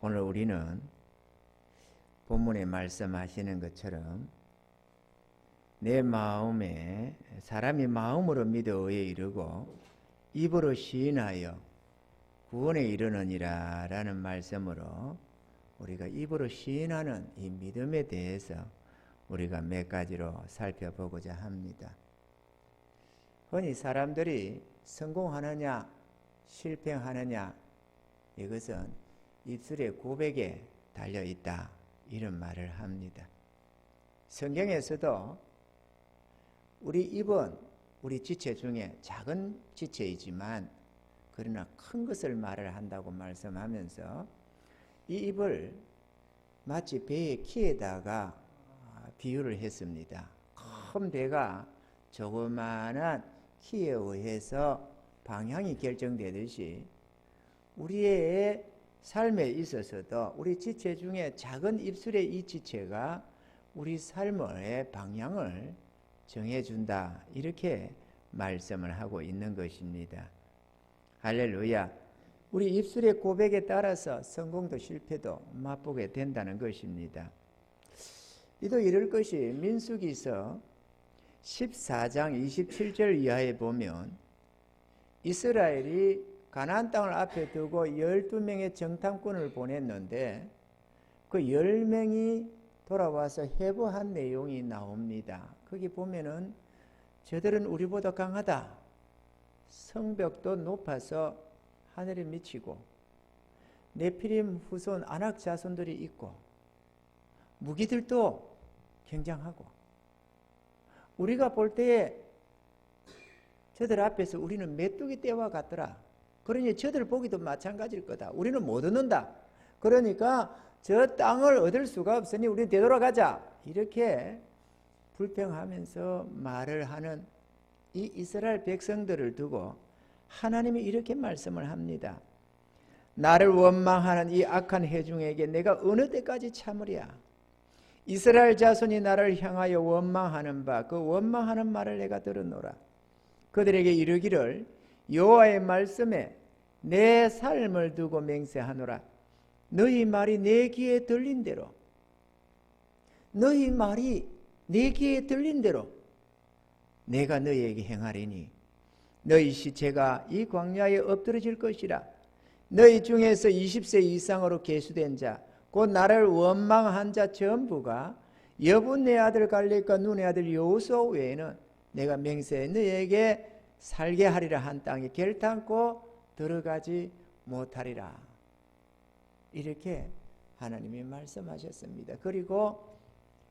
오늘 우리는 본문에 말씀하시는 것처럼 내 마음에 사람이 마음으로 믿어 의에 이르고 입으로 시인하여 구원에 이르느니라 라는 말씀으로 우리가 입으로 시인하는 이 믿음에 대해서 우리가 몇 가지로 살펴보고자 합니다. 흔히 사람들이 성공하느냐 실패하느냐 이것은 입술의 고백에 달려 있다 이런 말을 합니다. 성경에서도 우리 입은 우리 지체 중에 작은 지체이지만 그러나 큰 것을 말을 한다고 말씀하면서 이 입을 마치 배의 키에다가 비유를 했습니다. 큰 배가 조그마한 키에 의해서 방향이 결정되듯이 우리의 삶에 있어서도 우리 지체 중에 작은 입술의 이 지체가 우리 삶의 방향을 정해준다 이렇게 말씀을 하고 있는 것입니다. 할렐루야. 우리 입술의 고백에 따라서 성공도 실패도 맛보게 된다는 것입니다. 이도 이럴 것이 민수기서 14장 27절 이하에 보면 이스라엘이 가나안 땅을 앞에 두고 12명의 정탐꾼을 보냈는데 그 10명이 돌아와서 해부한 내용이 나옵니다. 거기 보면은 저들은 우리보다 강하다. 성벽도 높아서 하늘에 미치고 네피림 후손 아낙 자손들이 있고 무기들도 굉장하고 우리가 볼 때에 저들 앞에서 우리는 메뚜기 떼와 같더라. 그러니 저들 보기도 마찬가지일 거다. 우리는 못 얻는다. 그러니까 저 땅을 얻을 수가 없으니 우리 되돌아가자. 이렇게 불평하면서 말을 하는 이 이스라엘 백성들을 두고 하나님이 이렇게 말씀을 합니다. 나를 원망하는 이 악한 회중에게 내가 어느 때까지 참으랴. 이스라엘 자손이 나를 향하여 원망하는 바 그 원망하는 말을 내가 들었노라. 그들에게 이르기를 여호와의 말씀에 내 삶을 두고 맹세하노라. 너희 말이 내 귀에 들린 대로 너희 말이 내 귀에 들린 대로 내가 너희에게 행하리니 너희 시체가 이 광야에 엎드러질 것이라. 너희 중에서 20세 이상으로 계수된 자 곧 나를 원망한 자 전부가 여분네 아들 갈렙과 눈의 아들 여호수아 외에는 내가 맹세해 너희에게 살게 하리라 한 땅에 결탄코 들어가지 못하리라. 이렇게 하나님이 말씀하셨습니다. 그리고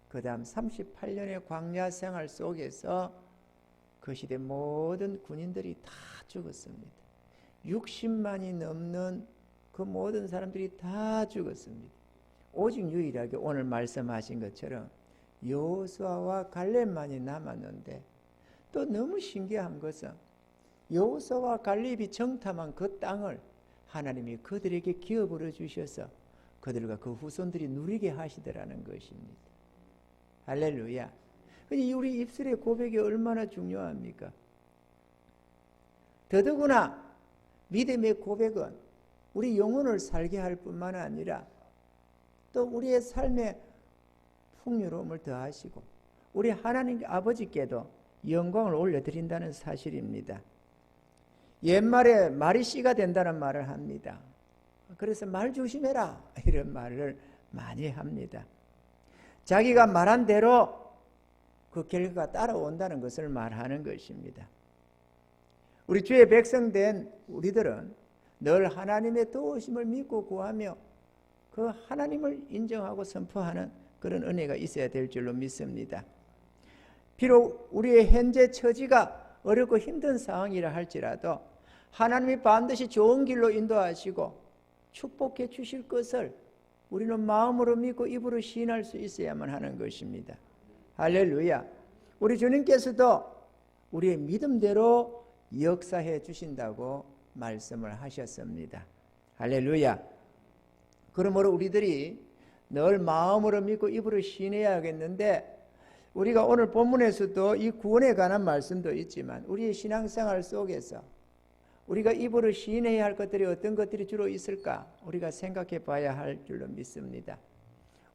그 다음 38년의 광야 생활 속에서 그 시대 모든 군인들이 다 죽었습니다. 60만이 넘는 그 모든 사람들이 다 죽었습니다. 오직 유일하게 오늘 말씀하신 것처럼 여호수아와 갈렙만이 남았는데 또 너무 신기한 것은 여호수아와 갈렙이 정탐한 그 땅을 하나님이 그들에게 기업으로 주셔서 그들과 그 후손들이 누리게 하시더라는 것입니다. 할렐루야. 우리 입술의 고백이 얼마나 중요합니까? 더더구나 믿음의 고백은 우리 영혼을 살게 할 뿐만 아니라 또 우리의 삶에 풍요로움을 더하시고 우리 하나님 아버지께도 영광을 올려드린다는 사실입니다. 옛말에 말이 씨가 된다는 말을 합니다. 그래서 말 조심해라 이런 말을 많이 합니다. 자기가 말한 대로 그 결과가 따라온다는 것을 말하는 것입니다. 우리 주의 백성된 우리들은 늘 하나님의 도우심을 믿고 구하며 그 하나님을 인정하고 선포하는 그런 은혜가 있어야 될 줄로 믿습니다. 비록 우리의 현재 처지가 어렵고 힘든 상황이라 할지라도 하나님이 반드시 좋은 길로 인도하시고 축복해 주실 것을 우리는 마음으로 믿고 입으로 시인할 수 있어야만 하는 것입니다. 할렐루야. 우리 주님께서도 우리의 믿음대로 역사해 주신다고 말씀을 하셨습니다. 할렐루야. 그러므로 우리들이 늘 마음으로 믿고 입으로 시인해야 하겠는데 우리가 오늘 본문에서도 이 구원에 관한 말씀도 있지만 우리의 신앙생활 속에서 우리가 입으로 시인해야 할 것들이 어떤 것들이 주로 있을까? 우리가 생각해 봐야 할 줄로 믿습니다.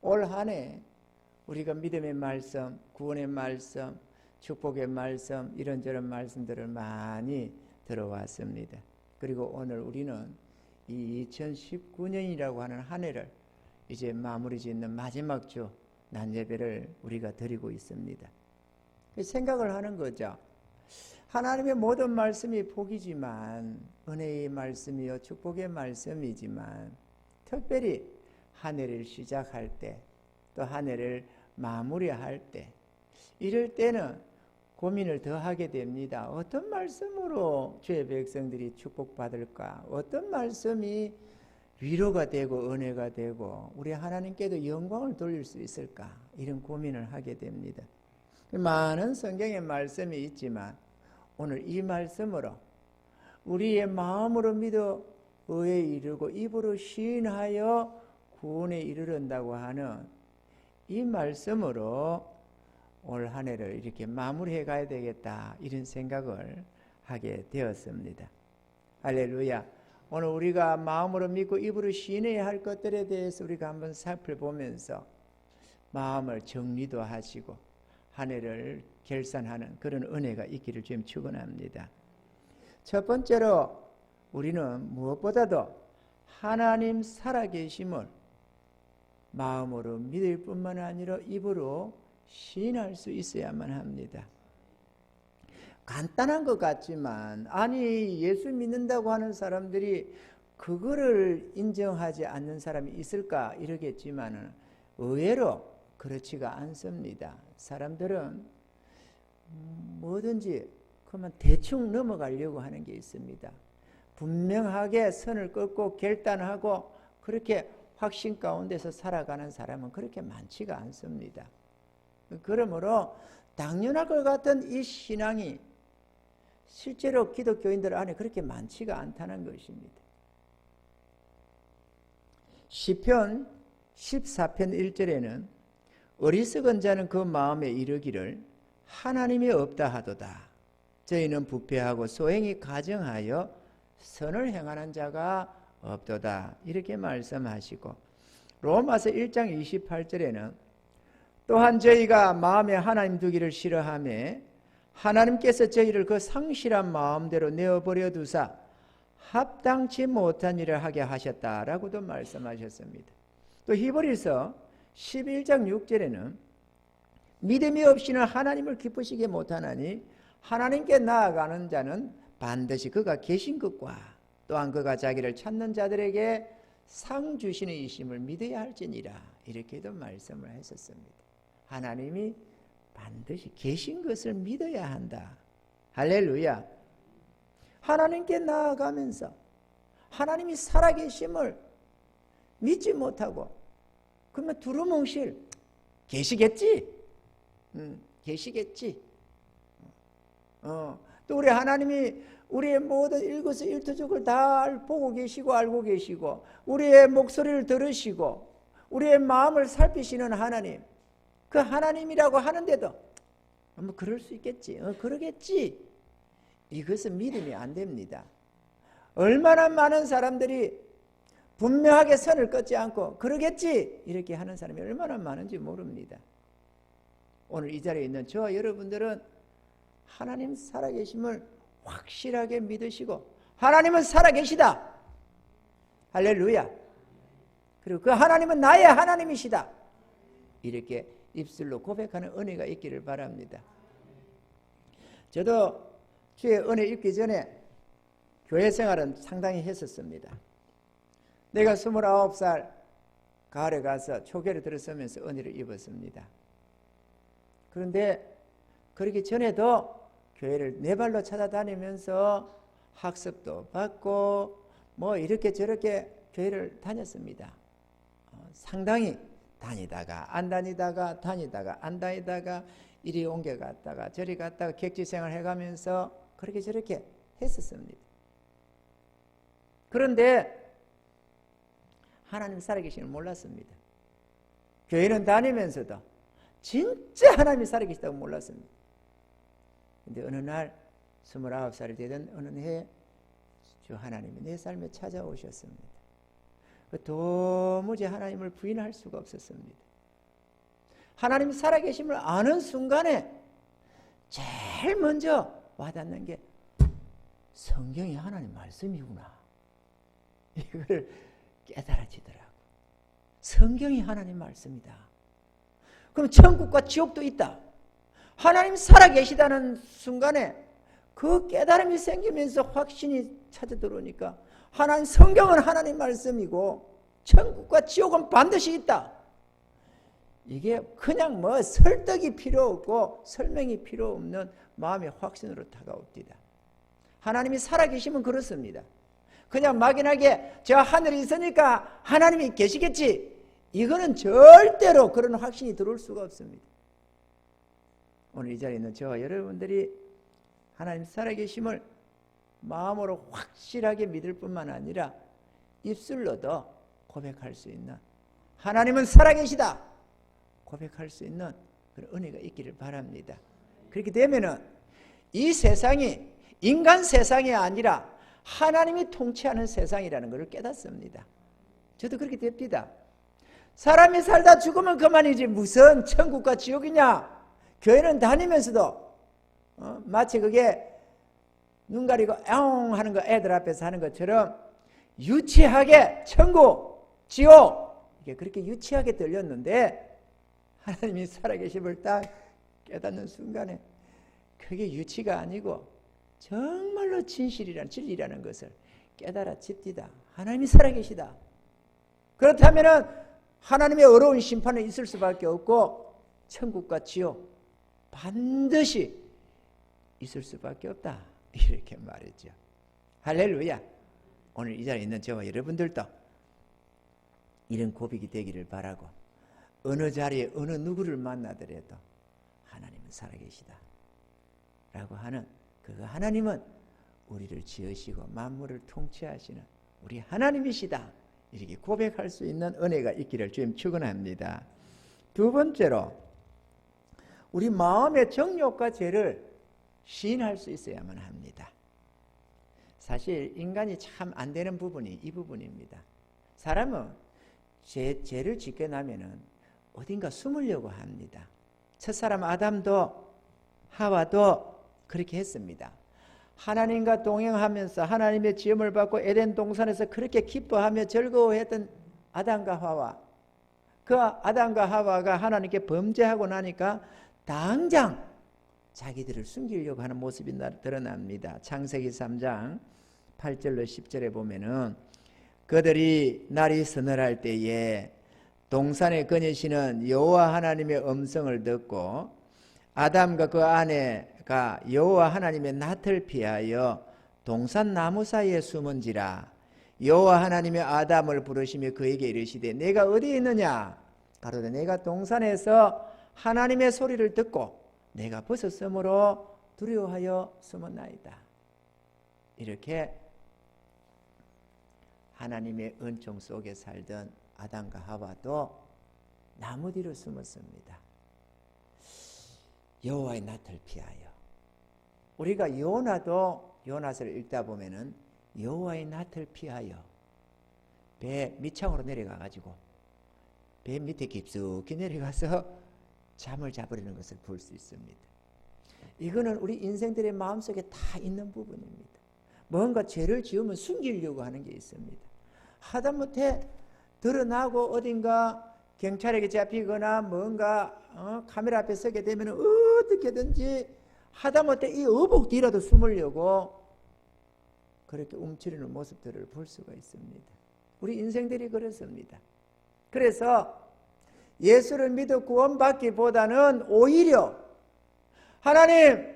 올 한 해 우리가 믿음의 말씀, 구원의 말씀, 축복의 말씀, 이런저런 말씀들을 많이 들어왔습니다. 그리고 오늘 우리는 이 2019년이라고 하는 한 해를 이제 마무리 짓는 마지막 주 난예배를 우리가 드리고 있습니다. 생각을 하는 거죠. 하나님의 모든 말씀이 복이지만, 은혜의 말씀이요 축복의 말씀이지만, 특별히 한 해를 시작할 때, 또 한 해를 마무리할 때, 이럴 때는 고민을 더 하게 됩니다. 어떤 말씀으로 주의 백성들이 축복받을까? 어떤 말씀이 위로가 되고 은혜가 되고 우리 하나님께도 영광을 돌릴 수 있을까? 이런 고민을 하게 됩니다. 많은 성경의 말씀이 있지만 오늘 이 말씀으로 우리의 마음으로 믿어 의에 이르고 입으로 시인하여 구원에 이르른다고 하는 이 말씀으로 올 한 해를 이렇게 마무리해 가야 되겠다, 이런 생각을 하게 되었습니다. 할렐루야. 오늘 우리가 마음으로 믿고 입으로 시인해야 할 것들에 대해서 우리가 한번 살펴보면서 마음을 정리도 하시고 한 해를 결산하는 그런 은혜가 있기를 주님 축원합니다. 첫 번째로 우리는 무엇보다도 하나님 살아계심을 마음으로 믿을 뿐만 아니라 입으로 시인할 수 있어야만 합니다. 간단한 것 같지만, 아니 예수 믿는다고 하는 사람들이 그거를 인정하지 않는 사람이 있을까 이러겠지만 의외로 그렇지가 않습니다. 사람들은 뭐든지 그만 대충 넘어가려고 하는 게 있습니다. 분명하게 선을 긋고 결단하고 그렇게 확신 가운데서 살아가는 사람은 그렇게 많지가 않습니다. 그러므로 당연할 것 같은 이 신앙이 실제로 기독교인들 안에 그렇게 많지가 않다는 것입니다. 시편 14편 1절에는 어리석은 자는 그 마음에 이르기를 하나님이 없다 하도다. 저희는 부패하고 소행이 가정하여 선을 행하는 자가 없도다. 이렇게 말씀하시고, 로마서 1장 28절에는 또한 저희가 마음에 하나님 두기를 싫어하며 하나님께서 저희를 그 상실한 마음대로 내어버려 두사 합당치 못한 일을 하게 하셨다라고도 말씀하셨습니다. 또 히브리서 11장 6절에는 믿음이 없이는 하나님을 기쁘시게 못하나니 하나님께 나아가는 자는 반드시 그가 계신 것과 또한 그가 자기를 찾는 자들에게 상 주시는 이심을 믿어야 할지니라, 이렇게도 말씀을 했었습니다. 하나님이 반드시 계신 것을 믿어야 한다. 할렐루야. 하나님께 나아가면서 하나님이 살아계심을 믿지 못하고 그러면 두루뭉실 계시겠지? 계시겠지? 또 우리 하나님이 우리의 모든 일거수일투족을 다 보고 계시고 알고 계시고 우리의 목소리를 들으시고 우리의 마음을 살피시는 하나님, 그 하나님이라고 하는데도 뭐 그럴 수 있겠지, 그러겠지, 이것은 믿음이 안 됩니다. 얼마나 많은 사람들이 분명하게 선을 긋지 않고 그러겠지 이렇게 하는 사람이 얼마나 많은지 모릅니다. 오늘 이 자리에 있는 저와 여러분들은 하나님 살아계심을 확실하게 믿으시고 하나님은 살아계시다, 할렐루야, 그리고 그 하나님은 나의 하나님이시다, 이렇게 입술로 고백하는 은혜가 있기를 바랍니다. 저도 주의 은혜 입기 전에 교회 생활은 상당히 했었습니다. 내가 29살 가을에 가서 초교를 들어서면서 은혜를 입었습니다. 그런데 그러기 전에도 교회를 네 발로 찾아다니면서 학습도 받고 뭐 이렇게 저렇게 교회를 다녔습니다. 상당히 다니다가 안 다니다가 다니다가 안 다니다가 이리 옮겨갔다가 저리 갔다가 객지생활 해가면서 그렇게 저렇게 했었습니다. 그런데 하나님 살아계시는 몰랐습니다. 교회는 다니면서도 진짜 하나님이 살아계시다고 몰랐습니다. 근데 어느 날 29살이 되던 어느 해 주 하나님이 내 삶에 찾아오셨습니다. 도무지 하나님을 부인할 수가 없었습니다. 하나님 살아계심을 아는 순간에 제일 먼저 와닿는 게 성경이 하나님 말씀이구나. 이걸 깨달아지더라고. 성경이 하나님 말씀이다. 그럼 천국과 지옥도 있다. 하나님 살아계시다는 순간에 그 깨달음이 생기면서 확신이 찾아 들어오니까 하나님 성경은 하나님 말씀이고 천국과 지옥은 반드시 있다. 이게 그냥 뭐 설득이 필요 없고 설명이 필요 없는 마음의 확신으로 다가옵니다. 하나님이 살아계시면 그렇습니다. 그냥 막연하게 저 하늘에 있으니까 하나님이 계시겠지, 이거는 절대로 그런 확신이 들어올 수가 없습니다. 오늘 이 자리에 있는 저와 여러분들이 하나님 살아계심을 마음으로 확실하게 믿을 뿐만 아니라 입술로도 고백할 수 있는, 하나님은 살아계시다 고백할 수 있는 그런 은혜가 있기를 바랍니다. 그렇게 되면은 이 세상이 인간 세상이 아니라 하나님이 통치하는 세상이라는 것을 깨닫습니다. 저도 그렇게 됩니다. 사람이 살다 죽으면 그만이지 무슨 천국과 지옥이냐. 교회는 다니면서도 마치 그게 눈 가리고 앵 하는 거 애들 앞에서 하는 것처럼 유치하게 천국, 지옥 이게 그렇게 유치하게 들렸는데 하나님이 살아계심을 딱 깨닫는 순간에 그게 유치가 아니고 정말로 진리라는 것을 깨달아집디다. 하나님이 살아계시다. 그렇다면 하나님의 어려운 심판은 있을 수밖에 없고 천국과 지옥 반드시 있을 수밖에 없다. 이렇게 말했죠. 할렐루야. 오늘 이 자리에 있는 저와 여러분들도 이런 고백이 되기를 바라고 어느 자리에 어느 누구를 만나더라도 하나님은 살아계시다 라고 하는 그 하나님은 우리를 지으시고 만물을 통치하시는 우리 하나님이시다. 이렇게 고백할 수 있는 은혜가 있기를 주님 축원합니다. 두 번째로 우리 마음의 정욕과 죄를 시인할 수 있어야만 합니다. 사실 인간이 참 안 되는 부분이 이 부분입니다. 사람은 죄를 짓게 나면은 어딘가 숨으려고 합니다. 첫사람 아담도 하와도 그렇게 했습니다. 하나님과 동행하면서 하나님의 지음을 받고 에덴 동산에서 그렇게 기뻐하며 즐거워했던 아담과 하와, 그 아담과 하와가 하나님께 범죄하고 나니까 당장 자기들을 숨기려고 하는 모습이 드러납니다. 창세기 3장 8절로 10절에 보면은 그들이 날이 서늘할 때에 동산에 거니시는 여호와 하나님의 음성을 듣고 아담과 그 아내가 여호와 하나님의 낯을 피하여 동산 나무 사이에 숨은지라. 여호와 하나님의 아담을 부르시며 그에게 이르시되 내가 어디에 있느냐. 가로되 내가 동산에서 하나님의 소리를 듣고 내가 벗었으므로 두려워하여 숨었나이다. 이렇게 하나님의 은총 속에 살던 아담과 하와도 나무 뒤로 숨었습니다. 여호와의 낯을 피하여. 우리가 요나서를 읽다 보면은 여호와의 낯을 피하여 배 밑창으로 내려가 가지고 배 밑에 깊숙이 내려가서 잠을 자버리는 것을 볼 수 있습니다. 이거는 우리 인생들의 마음속에 다 있는 부분입니다. 뭔가 죄를 지으면 숨기려고 하는 게 있습니다. 하다못해 드러나고 어딘가 경찰에게 잡히거나 뭔가 카메라 앞에 서게 되면 어떻게든지 하다못해 이 의복 뒤라도 숨으려고 그렇게 움츠리는 모습들을 볼 수가 있습니다. 우리 인생들이 그렇습니다. 그래서 예수를 믿어 구원받기보다는 오히려 하나님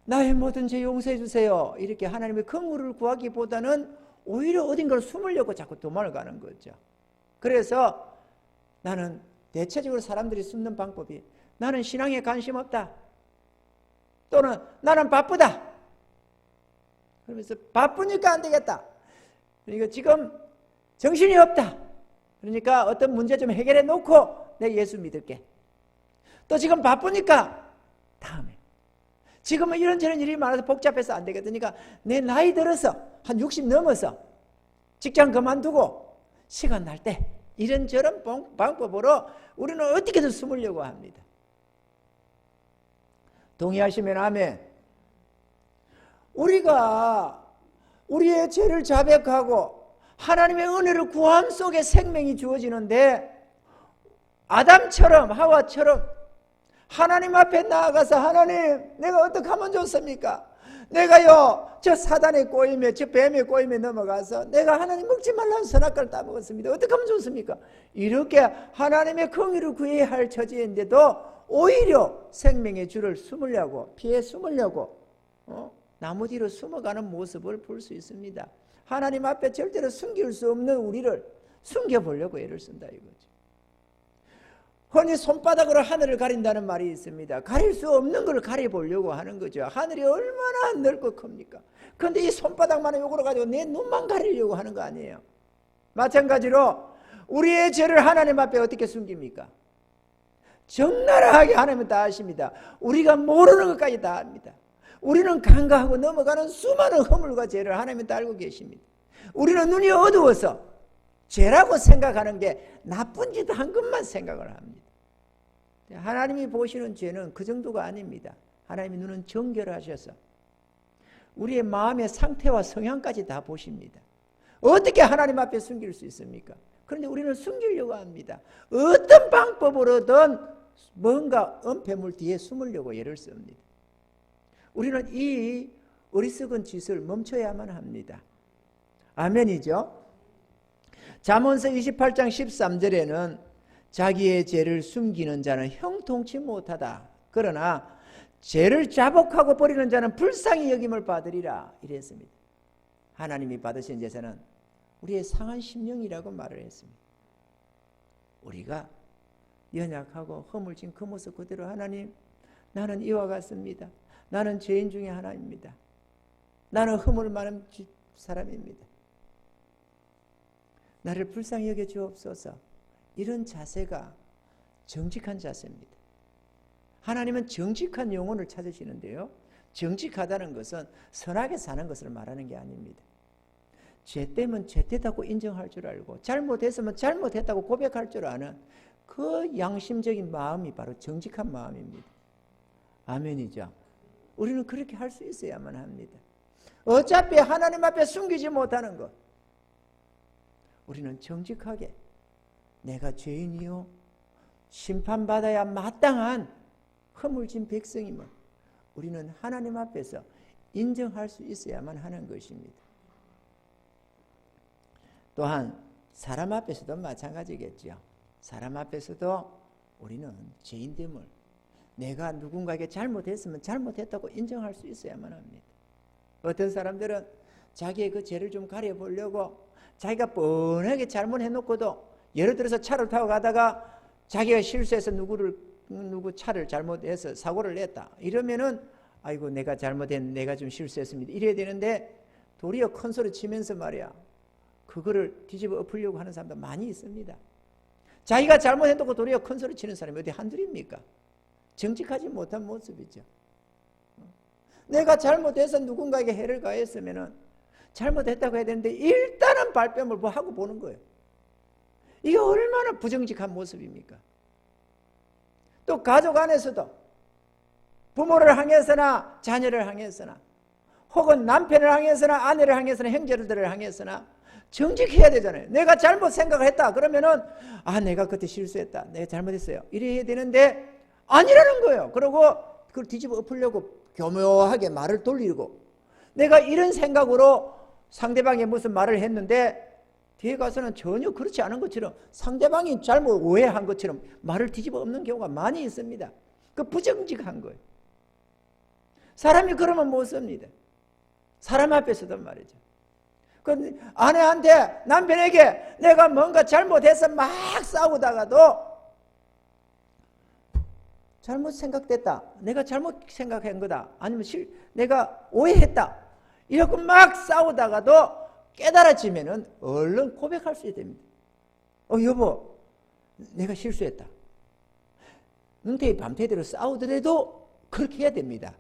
나의 모든 죄 용서해 주세요 이렇게 하나님의 긍휼을 구하기보다는 오히려 어딘가를 숨으려고 자꾸 도망가는 거죠. 그래서 나는 대체적으로 사람들이 숨는 방법이 나는 신앙에 관심 없다 또는 나는 바쁘다 그러면서 바쁘니까 안 되겠다 그러니까 지금 정신이 없다 그러니까 어떤 문제 좀 해결해 놓고 내 예수 믿을게 또 지금 바쁘니까 다음에 지금은 이런저런 일이 많아서 복잡해서 안 되겠으니까 내 나이 들어서 한 60 넘어서 직장 그만두고 시간 날 때 이런저런 방법으로 우리는 어떻게든 숨으려고 합니다. 동의하시면 아멘. 우리가 우리의 죄를 자백하고 하나님의 은혜를 구함 속에 생명이 주어지는데 아담처럼 하와처럼 하나님 앞에 나아가서 하나님 내가 어떻게 하면 좋습니까? 내가요 저 사단의 꼬임에 저 뱀의 꼬임에 넘어가서 내가 하나님 먹지 말라는 선악과를 따먹었습니다. 어떻게 하면 좋습니까? 이렇게 하나님의 긍휼을 구해야 할 처지인데도 오히려 생명의 주를 숨으려고 피해 숨으려고 나무 뒤로 숨어가는 모습을 볼 수 있습니다. 하나님 앞에 절대로 숨길 수 없는 우리를 숨겨보려고 애를 쓴다 이거죠. 흔히 손바닥으로 하늘을 가린다는 말이 있습니다. 가릴 수 없는 걸 가려보려고 하는 거죠. 하늘이 얼마나 넓고 큽니까? 그런데 이 손바닥만한 요거를 가지고 내 눈만 가리려고 하는 거 아니에요. 마찬가지로 우리의 죄를 하나님 앞에 어떻게 숨깁니까? 적나라하게 하나님은 다 아십니다. 우리가 모르는 것까지 다 압니다. 우리는 간과하고 넘어가는 수많은 허물과 죄를 하나님은 다 알고 계십니다. 우리는 눈이 어두워서 죄라고 생각하는 게 나쁜 짓 한 것만 생각을 합니다. 하나님이 보시는 죄는 그 정도가 아닙니다. 하나님의 눈은 정결하셔서 우리의 마음의 상태와 성향까지 다 보십니다. 어떻게 하나님 앞에 숨길 수 있습니까? 그런데 우리는 숨기려고 합니다. 어떤 방법으로든 뭔가 은폐물 뒤에 숨으려고 애를 씁니다. 우리는 이 어리석은 짓을 멈춰야만 합니다. 아멘이죠? 잠언서 28장 13절에는 자기의 죄를 숨기는 자는 형통치 못하다. 그러나 죄를 자복하고 버리는 자는 불쌍히 여김을 받으리라 이랬습니다. 하나님이 받으신 제사는 우리의 상한 심령이라고 말을 했습니다. 우리가 연약하고 허물진 그 모습 그대로 하나님 나는 이와 같습니다. 나는 죄인 중에 하나입니다. 나는 허물 많은 사람입니다. 나를 불쌍히 여겨 주옵소서. 이런 자세가 정직한 자세입니다. 하나님은 정직한 영혼을 찾으시는데요. 정직하다는 것은 선하게 사는 것을 말하는 게 아닙니다. 죄되면 죄되다고 인정할 줄 알고 잘못했으면 잘못했다고 고백할 줄 아는 그 양심적인 마음이 바로 정직한 마음입니다. 아멘이죠. 우리는 그렇게 할 수 있어야만 합니다. 어차피 하나님 앞에 숨기지 못하는 것, 우리는 정직하게 내가 죄인이요 심판받아야 마땅한 허물진 백성임을 우리는 하나님 앞에서 인정할 수 있어야만 하는 것입니다. 또한 사람 앞에서도 마찬가지겠죠. 사람 앞에서도 우리는 죄인됨을 내가 누군가에게 잘못했으면 잘못했다고 인정할 수 있어야만 합니다. 어떤 사람들은 자기의 그 죄를 좀 가려보려고 자기가 뻔하게 잘못해놓고도 예를 들어서 차를 타고 가다가 자기가 실수해서 누구 차를 잘못해서 사고를 냈다. 이러면은 아이고 내가 잘못했는데 내가 좀 실수했습니다. 이래야 되는데 도리어 큰 소리 치면서 말이야. 그거를 뒤집어 엎으려고 하는 사람도 많이 있습니다. 자기가 잘못했다고 도리어 큰 소리 치는 사람이 어디 한둘입니까? 정직하지 못한 모습이죠. 내가 잘못해서 누군가에게 해를 가했으면은 잘못했다고 해야 되는데 일단은 발뺌을 뭐 하고 보는 거예요. 이게 얼마나 부정직한 모습입니까? 또 가족 안에서도 부모를 향해서나 자녀를 향해서나 혹은 남편을 향해서나 아내를 향해서나 형제들을 향해서나 정직해야 되잖아요. 내가 잘못 생각을 했다 그러면은 내가 그때 실수했다. 내가 잘못했어요. 이래야 되는데 아니라는 거예요. 그리고 그걸 뒤집어 엎으려고 교묘하게 말을 돌리고 내가 이런 생각으로 상대방이 무슨 말을 했는데 뒤에 가서는 전혀 그렇지 않은 것처럼 상대방이 잘못 오해한 것처럼 말을 뒤집어 엎는 경우가 많이 있습니다. 그 부정직한 거예요. 사람이 그러면 못 씁니다. 사람 앞에서도 말이죠. 그 아내한테 남편에게 내가 뭔가 잘못해서 막 싸우다가도 잘못 생각됐다. 내가 잘못 생각한 거다. 아니면 내가 오해했다. 이렇게 막 싸우다가도 깨달아지면은 얼른 고백할 수 있어야 됩니다. 여보, 내가 실수했다. 눈태희 밤태대로 싸우더라도 그렇게 해야 됩니다.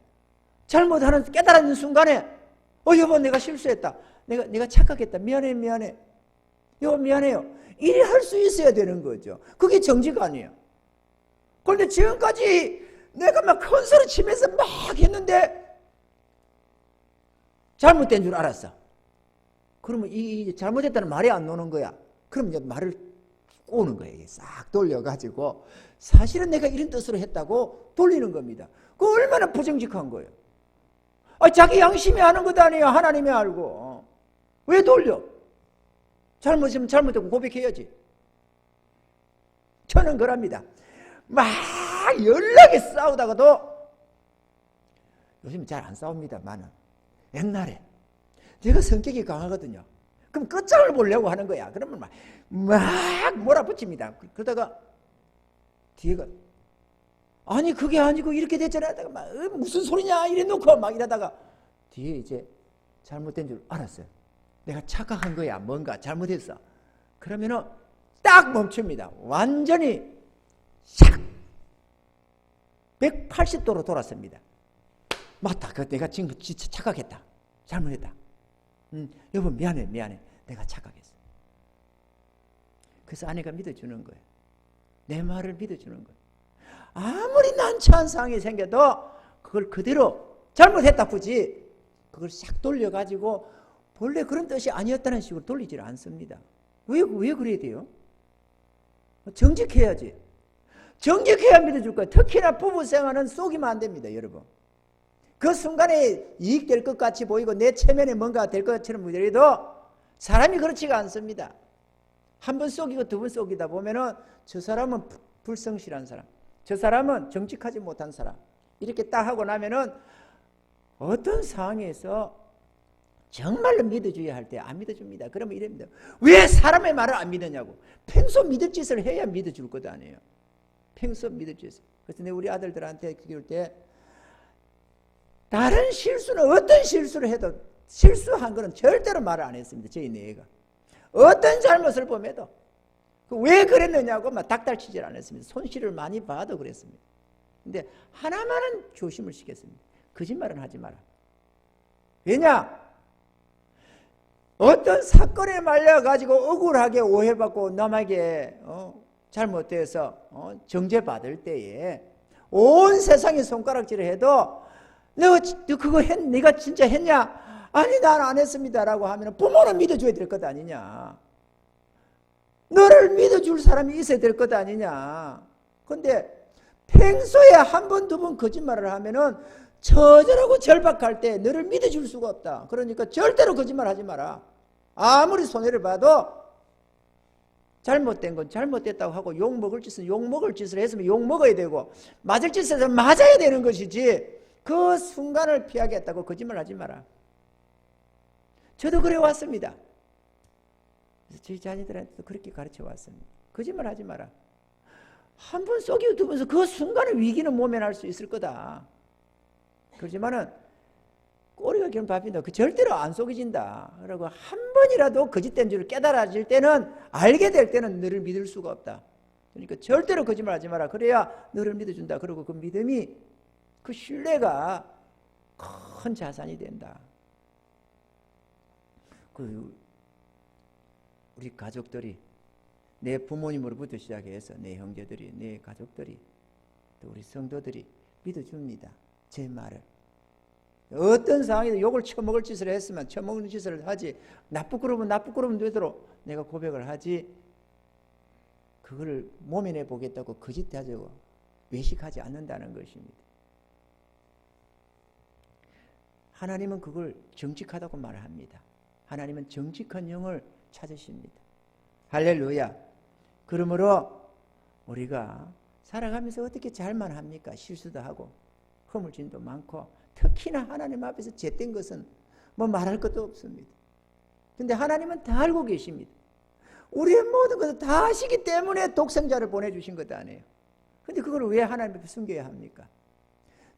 잘못하는 깨달은 순간에 여보 내가 실수했다. 내가 착각했다. 미안해. 여보 미안해요. 이리 할 수 있어야 되는 거죠. 그게 정지가 아니에요. 그런데 지금까지 내가 막 큰 소리 치면서 막 했는데 잘못된 줄 알았어. 그러면 이 잘못했다는 말이 안 나오는 거야. 그럼 이제 말을 꼬는 거예요. 싹 돌려가지고 사실은 내가 이런 뜻으로 했다고 돌리는 겁니다. 그 얼마나 부정직한 거예요. 자기 양심이 하는 것도 아니에요. 하나님이 알고. 왜 돌려? 잘못이면 잘못하고 고백해야지. 저는 그럽니다. 막 연락에 싸우다가도 요즘 잘 안 싸웁니다만은 옛날에 제가 성격이 강하거든요. 그럼 끝장을 보려고 하는 거야. 그러면 막 몰아붙입니다. 그러다가 뒤에가 아니 그게 아니고 이렇게 됐잖아. 하다가 막 무슨 소리냐 이래 놓고 막 이러다가 뒤에 이제 잘못된 줄 알았어요. 내가 착각한 거야. 뭔가 잘못했어. 그러면은 딱 멈춥니다. 완전히 샥 180도로 돌았습니다. 맞다. 내가 지금 진짜 착각했다. 잘못했다. 여보 미안해. 내가 착각했어. 그래서 아내가 믿어주는 거예요. 내 말을 믿어주는 거예요. 아무리 난처한 상황이 생겨도 그걸 그대로 잘못했다 굳이 그걸 싹 돌려가지고 본래 그런 뜻이 아니었다는 식으로 돌리질 않습니다. 왜 그래야 돼요? 정직해야지. 정직해야 믿어줄 거예요. 특히나 부부 생활은 속이면 안 됩니다. 여러분. 그 순간에 이익될 것 같이 보이고 내 체면에 뭔가 될 것처럼 보이더라도 사람이 그렇지가 않습니다. 한 번 속이고 두 번 속이다 보면은 저 사람은 불성실한 사람, 저 사람은 정직하지 못한 사람 이렇게 딱 하고 나면은 어떤 상황에서 정말로 믿어줘야 할 때 안 믿어줍니다. 그러면 이럽니다. 왜 사람의 말을 안 믿느냐고. 평소 믿을 짓을 해야 믿어줄 것 아니에요. 평소 믿을 짓을. 그래서 내가 우리 아들들한테 기도할 때 다른 실수는 어떤 실수를 해도 실수한 거는 절대로 말을 안 했습니다. 저희 내가. 어떤 잘못을 보면도 왜 그랬느냐고 막 닥달치질 않았습니다. 손실을 많이 봐도 그랬습니다. 근데 하나만은 조심을 시켰습니다. 거짓말은 하지 마라. 왜냐? 어떤 사건에 말려가지고 억울하게 오해받고 남에게 잘못돼서 정죄받을 때에 온 세상이 손가락질을 해도 너 그거 네가 진짜 했냐? 아니 난 안 했습니다 라고 하면 부모는 믿어줘야 될 것 아니냐. 너를 믿어줄 사람이 있어야 될 것 아니냐. 근데 평소에 한 번, 두 번 거짓말을 하면은 처절하고 절박할 때 너를 믿어줄 수가 없다. 그러니까 절대로 거짓말 하지 마라. 아무리 손해를 봐도 잘못된 건 잘못됐다고 하고 욕먹을 짓은 욕먹을 짓을 했으면 욕먹어야 되고 맞을 짓을 해서 맞아야 되는 것이지 그 순간을 피하겠다고 거짓말 하지 마라. 저도 그래 왔습니다. 그래서 저희 자녀들한테도 그렇게 가르쳐 왔습니다. 거짓말 하지 마라. 한 번 속이고 두 번서 그 순간의 위기는 모면할 수 있을 거다. 그렇지만은 꼬리가 길면 밥인다. 그 절대로 안 속여진다. 그리고 한 번이라도 거짓된 줄을 깨달아질 때는 알게 될 때는 너를 믿을 수가 없다. 그러니까 절대로 거짓말 하지 마라. 그래야 너를 믿어준다. 그리고 그 믿음이 그 신뢰가 큰 자산이 된다. 우리 가족들이 내 부모님으로부터 시작해서 내 형제들이 내 가족들이 또 우리 성도들이 믿어줍니다. 제 말을. 어떤 상황에서 욕을 처먹을 짓을 했으면 처먹는 짓을 하지 나쁘끄러우면 나쁘끄러우면 되도록 내가 고백을 하지 그거를 모면해 보겠다고 거짓하자고 외식하지 않는다는 것입니다. 하나님은 그걸 정직하다고 말합니다. 하나님은 정직한 영을 찾으십니다. 할렐루야. 그러므로 우리가 살아가면서 어떻게 잘만 합니까? 실수도 하고 허물짐도 많고 특히나 하나님 앞에서 죄된 것은 뭐 말할 것도 없습니다. 근데 하나님은 다 알고 계십니다. 우리의 모든 것을 다 아시기 때문에 독생자를 보내주신 것 아니에요. 근데 그걸 왜 하나님 앞에 숨겨야 합니까?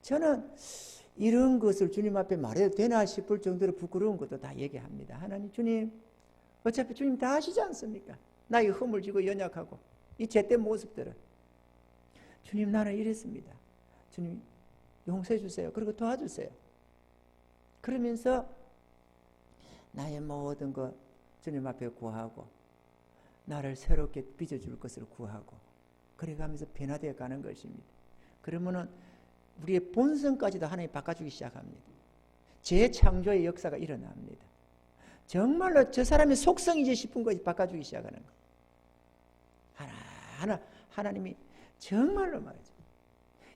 저는 이런 것을 주님 앞에 말해도 되나 싶을 정도로 부끄러운 것도 다 얘기합니다. 하나님, 주님, 어차피 주님 다 아시지 않습니까? 나의 허물지고 연약하고 이 죄된 모습들은. 주님, 나는 이랬습니다. 주님, 용서해 주세요. 그리고 도와주세요. 그러면서 나의 모든 것 주님 앞에 구하고 나를 새롭게 빚어줄 것을 구하고 그래가면서 변화되어 가는 것입니다. 그러면은 우리의 본성까지도 하나님이 바꿔주기 시작합니다. 재창조의 역사가 일어납니다. 정말로 저 사람의 속성이지 싶은 것이 바꿔주기 시작하는 거예요. 하나하나 하나님이 정말로 말이죠.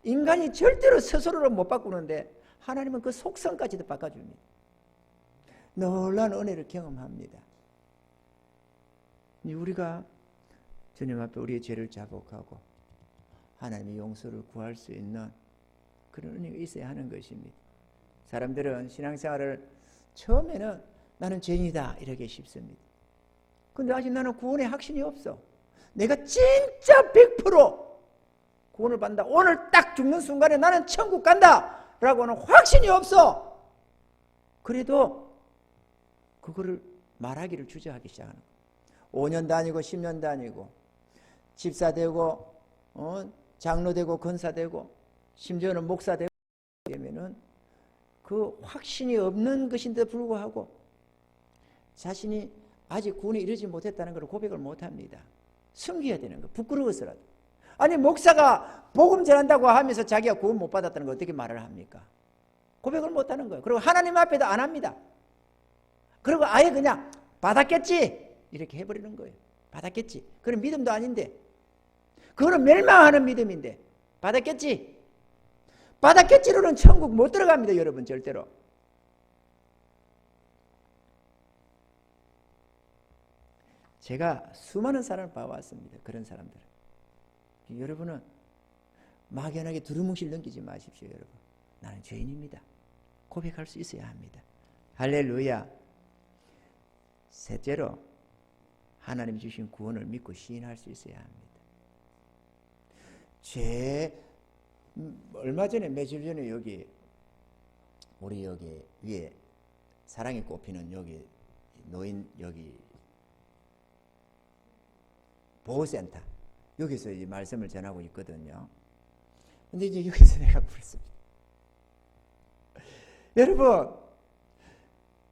인간이 절대로 스스로를 못 바꾸는데 하나님은 그 속성까지도 바꿔줍니다. 놀라운 은혜를 경험합니다. 우리가 주님 앞에 우리의 죄를 자복하고 하나님의 용서를 구할 수 있는 그런 은혜가 있어야 하는 것입니다. 사람들은 신앙생활을 처음에는 나는 죄인이다 이렇게 싶습니다. 근데 아직 나는 구원의 확신이 없어. 내가 진짜 100% 구원을 받는다. 오늘 딱 죽는 순간에 나는 천국 간다 라고는 확신이 없어. 그래도 그거를 말하기를 주저하기 시작하는 거예요. 5년 다니고 10년 다니고 집사 되고 장로 되고 권사 되고 심지어는 목사 되고 되면은 그 확신이 없는 것인데 불구하고 자신이 아직 구원에 이르지 못했다는 걸 고백을 못합니다. 숨겨야 되는 거, 부끄러워서라도. 아니 목사가 복음 전한다고 하면서 자기가 구원 못 받았다는 걸 어떻게 말을 합니까? 고백을 못하는 거예요. 그리고 하나님 앞에도 안 합니다. 그리고 아예 그냥 받았겠지 이렇게 해버리는 거예요. 받았겠지. 그런 믿음도 아닌데 그거는 멸망하는 믿음인데 받았겠지. 받았겠지로는 천국 못 들어갑니다. 여러분 절대로. 제가 수많은 사람을 봐왔습니다. 그런 사람들. 여러분은 막연하게 두루뭉실 넘기지 마십시오. 여러분. 나는 죄인입니다. 고백할 수 있어야 합니다. 할렐루야. 셋째로 하나님이 주신 구원을 믿고 시인할 수 있어야 합니다. 얼마 전에 며칠 전에 여기 우리 여기 위에 사랑이 꽃피는 여기 노인 여기 보호센터 여기서 이 말씀을 전하고 있거든요. 근데 이제 여기서 내가 물었습니다. 여러분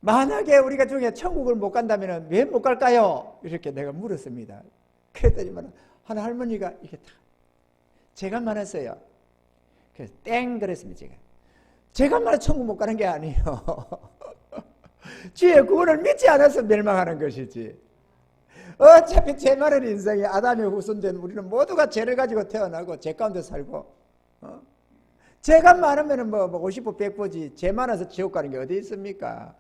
만약에 우리가 중에 천국을 못 간다면 왜 못 갈까요? 이렇게 내가 물었습니다. 그랬더니만 한 할머니가 이게 다 제가 말했어요. 그래서 땡 그랬습니다. 제가 말해 천국 못 가는 게 아니에요. 주의 구원을 믿지 않아서 멸망하는 것이지. 어차피 죄 많은 인생에 아담의 후손된 우리는 모두가 죄를 가지고 태어나고 죄 가운데 살고 죄가 많으면 뭐 50보 100보지 죄 많아서 지옥 가는 게 어디 있습니까?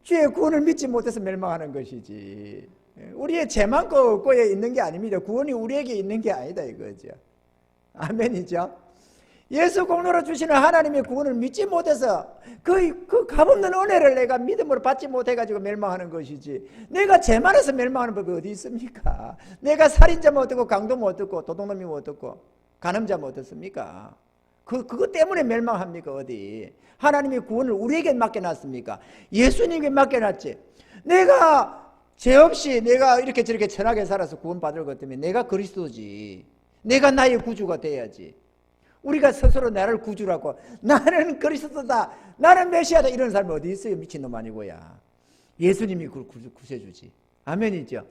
주의 구원을 믿지 못해서 멸망하는 것이지. 우리의 죄 많고 없고에 있는 게 아닙니다. 구원이 우리에게 있는 게 아니다 이거죠. 아멘이죠. 예수 공로로 주시는 하나님의 구원을 믿지 못해서 그 값없는 은혜를 내가 믿음으로 받지 못해가지고 멸망하는 것이지. 내가 죄 많아서 멸망하는 법이 어디 있습니까? 내가 살인자면 어떻고 강도면 어떻고 도둑놈이면 어떻고 간음자면 어떻습니까? 그것 때문에 멸망합니까 어디? 하나님의 구원을 우리에게 맡겨놨습니까? 예수님에게 맡겨놨지. 내가 죄 없이 내가 이렇게 저렇게 천하게 살아서 구원받을 것 때문에 내가 그리스도지. 내가 나의 구주가 돼야지. 우리가 스스로 나를 구주라고 나는 그리스도다 나는 메시아다 이런 사람이 어디 있어요? 미친놈 아니고야. 예수님이 그걸 구세주지. 아멘이죠.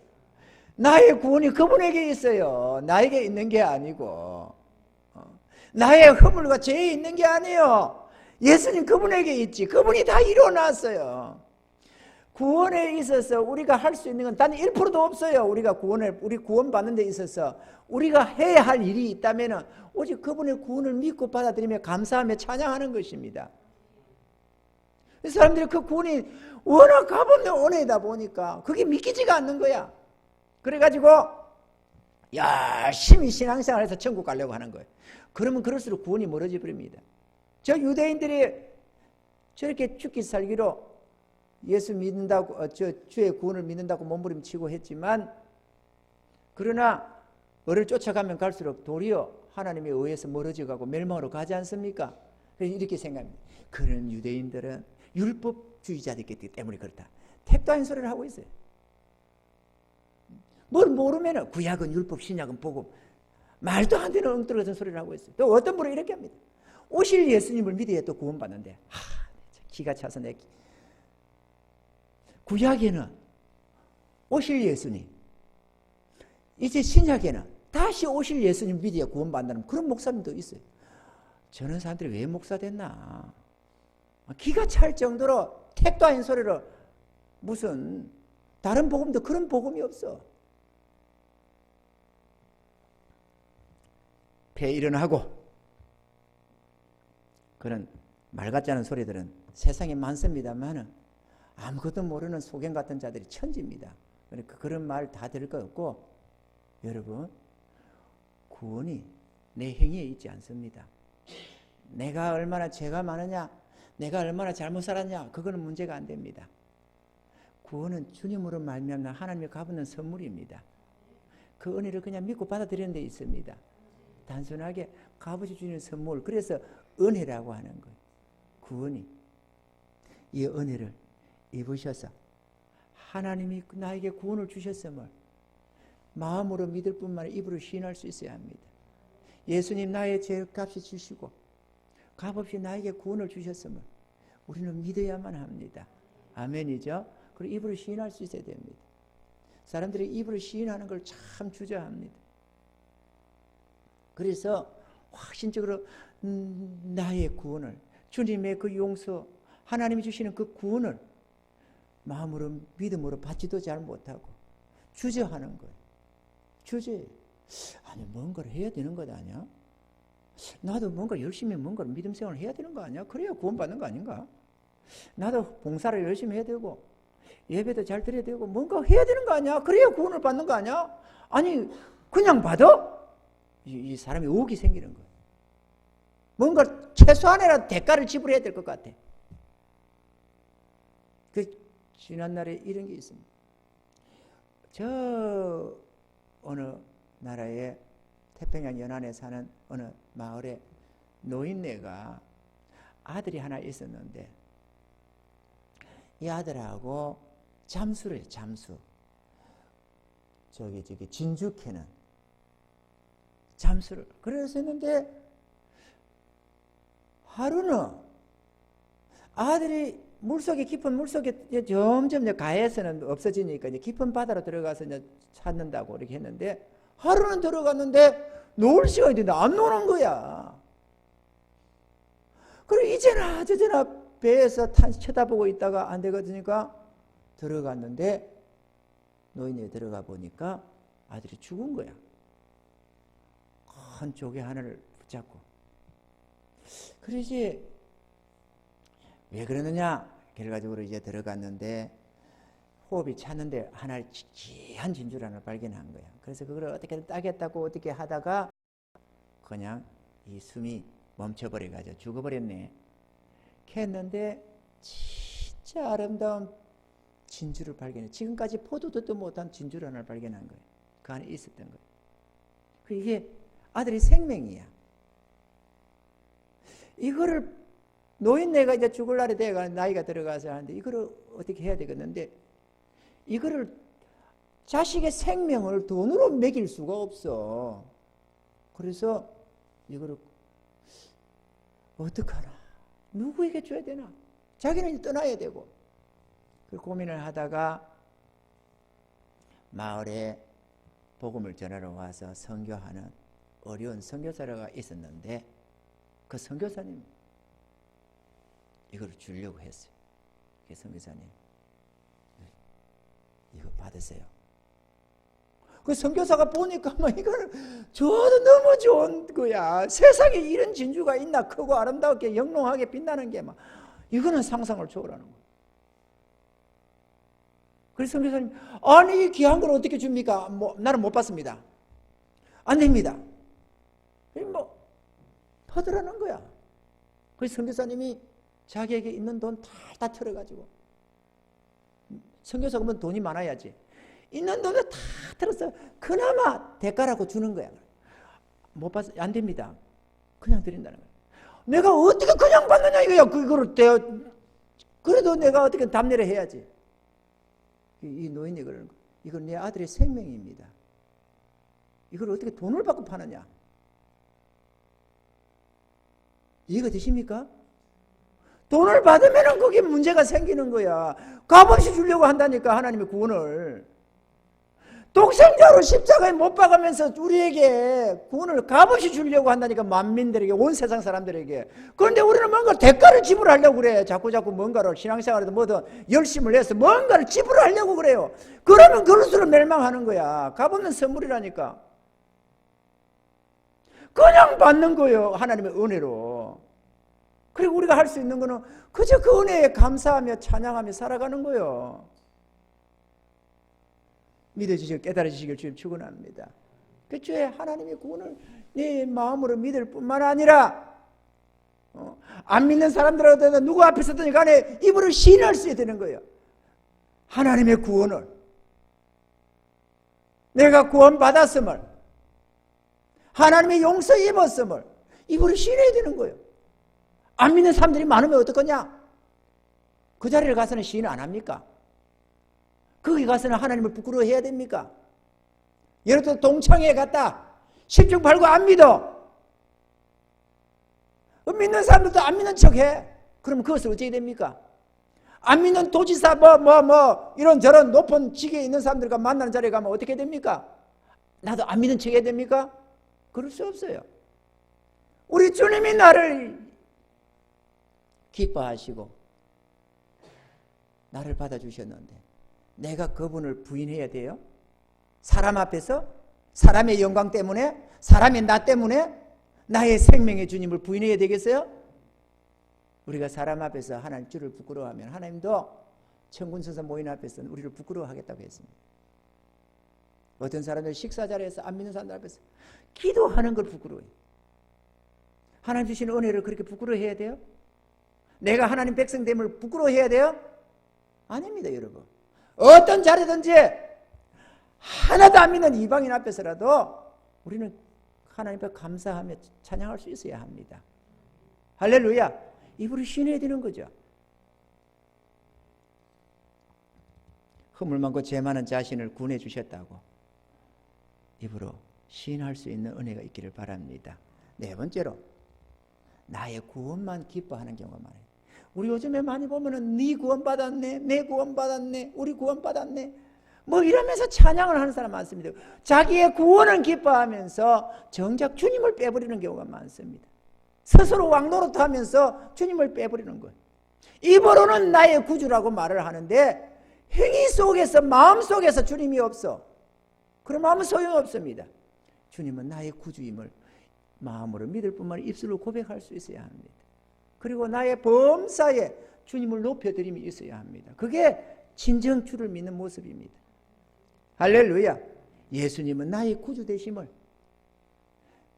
나의 구원이 그분에게 있어요. 나에게 있는 게 아니고 나의 허물과 죄에 있는 게 아니에요. 예수님 그분에게 있지. 그분이 다 이뤄놨어요. 구원에 있어서 우리가 할 수 있는 건 단 1%도 없어요. 우리 구원 받는 데 있어서 우리가 해야 할 일이 있다면 오직 그분의 구원을 믿고 받아들이며 감사하며 찬양하는 것입니다. 사람들이 그 구원이 워낙 값없는 은혜이다 보니까 그게 믿기지가 않는 거야. 그래가지고 열심히 신앙생활해서 천국 가려고 하는 거예요. 그러면 그럴수록 구원이 멀어져 버립니다. 저 유대인들이 저렇게 죽기 살기로 예수 믿는다고 주의 구원을 믿는다고 몸부림치고 했지만 그러나 을을 쫓아가면 갈수록 도리어 하나님에 의해서 멀어져가고 멸망으로 가지 않습니까? 그래서 이렇게 생각합니다. 그런 유대인들은 율법주의자들이기 때문에 그렇다. 택도 아닌 소리를 하고 있어요. 뭘 모르면 구약은 율법, 신약은 복음. 말도 안 되는 엉뚱한 소리를 하고 있어요. 또 어떤 분은 이렇게 합니다. 오실 예수님을 믿어야 또 구원받는데 기가 차서 구약에는 오실 예수님, 이제 신약에는 다시 오실 예수님 믿어야 구원받는다는 그런 목사님도 있어요. 저런 사람들이 왜 목사 됐나? 기가 찰 정도로 택도 아닌 소리로 무슨 다른 복음도 그런 복음이 없어. 폐 일어나고 그런 말 같지 않은 소리들은 세상에 많습니다만 아무것도 모르는 소경 같은 자들이 천지입니다. 그러니까 그런 말 다 들을 거 없고, 여러분, 구원이 내 행위에 있지 않습니다. 내가 얼마나 죄가 많으냐, 내가 얼마나 잘못 살았냐, 그거는 문제가 안 됩니다. 구원은 주님으로 말미암아 하나님이 갚는 선물입니다. 그 은혜를 그냥 믿고 받아들이는 데 있습니다. 단순하게 값없이 주는 선물, 그래서 은혜라고 하는 거예요. 구원이 이 은혜를 입으셔서 하나님이 나에게 구원을 주셨음을 마음으로 믿을 뿐만 아니라 입으로 시인할 수 있어야 합니다. 예수님 나의 죄값이 주시고 값없이 나에게 구원을 주셨음을 우리는 믿어야만 합니다. 아멘이죠? 그리고 입으로 시인할 수 있어야 됩니다. 사람들이 입으로 시인하는 걸 참 주저합니다. 그래서 확신적으로 나의 구원을, 주님의 그 용서, 하나님이 주시는 그 구원을 마음으로 믿음으로 받지도 잘 못하고 주저하는 거예요. 주저. 아니 뭔가를 해야 되는 것 아니야? 나도 뭔가 열심히 뭔가를 믿음 생활을 해야 되는 거 아니야? 그래야 구원받는 거 아닌가? 나도 봉사를 열심히 해야 되고 예배도 잘 드려야 되고 뭔가 해야 되는 거 아니야? 그래야 구원을 받는 거 아니야? 아니 그냥 받아? 이 사람이 의혹이 생기는 거예요. 뭔가 최소한이라도 대가를 지불해야 될 것 같아. 지난날에 이런 게 있습니다. 저 어느 나라의 태평양 연안에 사는 어느 마을에 노인네가 아들이 하나 있었는데 이 아들하고 잠수를 해요. 잠수. 저기 진주 캐는 잠수를. 그래서 했는데 하루는 아들이 깊은 물속에 점점 가에서는 없어지니까 이제 깊은 바다로 들어가서 이제 찾는다고 이렇게 했는데 하루는 들어갔는데 놀 시간이 됐는데 안 노는 거야. 그리고 이제나 저제나 배에서 쳐다보고 있다가 안 되거든요. 들어갔는데 노인에 들어가 보니까 아들이 죽은 거야. 큰 조개 하나를 붙잡고. 그러지 왜 그러느냐? 결과적으로 이제 들어갔는데 호흡이 찼는데 하나를 귀한 진주를 하나 발견한 거야. 그래서 그걸 어떻게 따겠다고 어떻게 하다가 그냥 이 숨이 멈춰버려가지고 죽어버렸네. 했는데 진짜 아름다운 진주를 발견해. 지금까지 포도 듣도 못한 진주를 하나 발견한 거예요. 그 안에 있었던 거예요. 이게 아들이 생명이야. 이거를 노인네가 이제 죽을 날이 돼가 나이가 들어가서 하는데 이거를 어떻게 해야 되겠는데 이거를 자식의 생명을 돈으로 매길 수가 없어. 그래서 이거를 어떡하나? 누구에게 줘야 되나? 자기는 떠나야 되고. 그 고민을 하다가 마을에 복음을 전하러 와서 선교하는 어려운 선교사가 있었는데 그 선교사님 이걸 주려고 했어요. 그 선교사님 이거 받으세요. 그 선교사가 보니까 이거는 저도 너무 좋은 거야. 세상에 이런 진주가 있나? 크고 아름답게 영롱하게 빛나는 게 막 이거는 상상을 초월하는 거야. 그래서 선교사님 아니 이 귀한 걸 어떻게 줍니까? 나는 못 받습니다. 안 됩니다. 퍼들어는 거야. 그래서 선교사님이 자기에게 있는 돈 다 털어가지고 선교사 그러면 돈이 많아야지. 있는 돈을 다 털어서 그나마 대가라고 주는 거야. 못 받아 안 됩니다. 그냥 드린다는 거야. 내가 어떻게 그냥 받느냐 이거야. 그거를 그래도 내가 어떻게 답례를 해야지. 이 노인이 그러는 거야. 이건 내 아들의 생명입니다. 이걸 어떻게 돈을 받고 파느냐? 이해가 되십니까? 돈을 받으면 그게 문제가 생기는 거야. 값없이 주려고 한다니까, 하나님의 구원을. 독생자로 십자가에 못 박으면서 우리에게 구원을 값없이 주려고 한다니까, 만민들에게, 온 세상 사람들에게. 그런데 우리는 뭔가 대가를 지불하려고 그래. 자꾸 뭔가를, 신앙생활에도 뭐든 열심을 해서 뭔가를 지불하려고 그래요. 그러면 그럴수록 멸망하는 거야. 값없는 선물이라니까. 그냥 받는 거예요, 하나님의 은혜로. 그리고 우리가 할 수 있는 거는 그저 그 은혜에 감사하며 찬양하며 살아가는 거예요. 믿어지시고 깨달아지시길 주님 축원합니다. 그 주에 하나님의 구원을 네 마음으로 믿을 뿐만 아니라 안 믿는 사람들하고 누구 앞에 서든 간에 입으로 시인할 수 있어야 되는 거예요. 하나님의 구원을, 내가 구원받았음을, 하나님의 용서 입었음을 입으로 시인해야 되는 거예요. 안 믿는 사람들이 많으면 어떡하냐? 그 자리를 가서는 시인 안 합니까? 거기 가서는 하나님을 부끄러워해야 됩니까? 예를 들어 동창회에 갔다. 십중팔구 안 믿어. 믿는 사람들도 안 믿는 척해. 그럼 그것을 어찌해야 됩니까? 안 믿는 도지사 이런저런 높은 직에 있는 사람들과 만나는 자리에 가면 어떻게 됩니까? 나도 안 믿는 척 해야 됩니까? 그럴 수 없어요. 우리 주님이 나를 기뻐하시고 나를 받아주셨는데 내가 그분을 부인해야 돼요? 사람 앞에서? 사람의 영광 때문에? 사람의 나 때문에? 나의 생명의 주님을 부인해야 되겠어요? 우리가 사람 앞에서 하나님 주를 부끄러워하면 하나님도 천군천사 모인 앞에서는 우리를 부끄러워하겠다고 했습니다. 어떤 사람들 식사 자리에서 안 믿는 사람들 앞에서 기도하는 걸 부끄러워해요. 하나님 주신 은혜를 그렇게 부끄러워해야 돼요? 내가 하나님 백성됨을 부끄러워해야 돼요? 아닙니다, 여러분. 어떤 자리든지 하나도 안 믿는 이방인 앞에서라도 우리는 하나님 앞에 감사하며 찬양할 수 있어야 합니다. 할렐루야. 입으로 시인해야 되는 거죠. 허물 많고 죄 많은 자신을 구원해 주셨다고 입으로 시인할 수 있는 은혜가 있기를 바랍니다. 네 번째로 나의 구원만 기뻐하는 경우가 많아요. 우리 요즘에 많이 보면은 네 구원 받았네, 내 구원 받았네, 우리 구원 받았네 이러면서 찬양을 하는 사람 많습니다. 자기의 구원은 기뻐하면서 정작 주님을 빼버리는 경우가 많습니다. 스스로 왕노릇하면서 주님을 빼버리는 거예요. 입으로는 나의 구주라고 말을 하는데 행위 속에서, 마음 속에서 주님이 없어. 그럼 아무 소용없습니다. 주님은 나의 구주임을 마음으로 믿을 뿐만 아니라 입술로 고백할 수 있어야 합니다. 그리고 나의 범사에 주님을 높여드림이 있어야 합니다. 그게 진정 주를 믿는 모습입니다. 할렐루야. 예수님은 나의 구주 되심을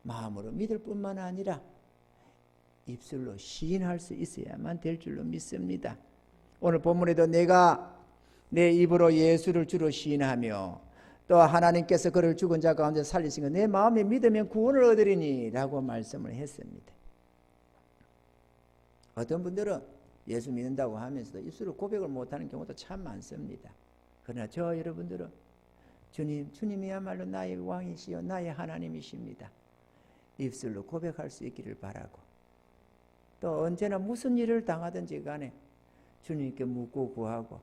마음으로 믿을 뿐만 아니라 입술로 시인할 수 있어야만 될 줄로 믿습니다. 오늘 본문에도 내가 내 입으로 예수를 주로 시인하며 또 하나님께서 그를 죽은 자 가운데 살리신 것 내 마음에 믿으면 구원을 얻으리니 라고 말씀을 했습니다. 어떤 분들은 예수 믿는다고 하면서도 입술로 고백을 못하는 경우도 참 많습니다. 그러나 저 여러분들은 주님이야말로 나의 왕이시요 나의 하나님이십니다. 입술로 고백할 수 있기를 바라고 또 언제나 무슨 일을 당하든지 간에 주님께 묻고 구하고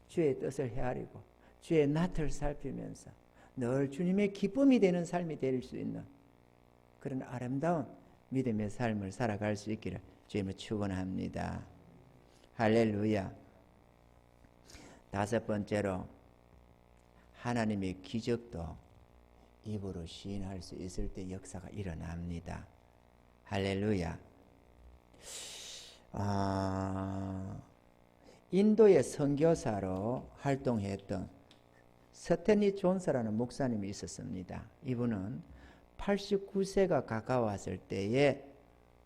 주의 뜻을 헤아리고 주의 낯을 살피면서 늘 주님의 기쁨이 되는 삶이 될 수 있는 그런 아름다운 믿음의 삶을 살아갈 수 있기를 주님을 축원합니다. 할렐루야. 다섯 번째로 하나님의 기적도 입으로 시인할 수 있을 때 역사가 일어납니다. 할렐루야. 인도의 선교사로 활동했던 스탠리 존스라는 목사님이 있었습니다. 이분은 89세가 가까웠을 때에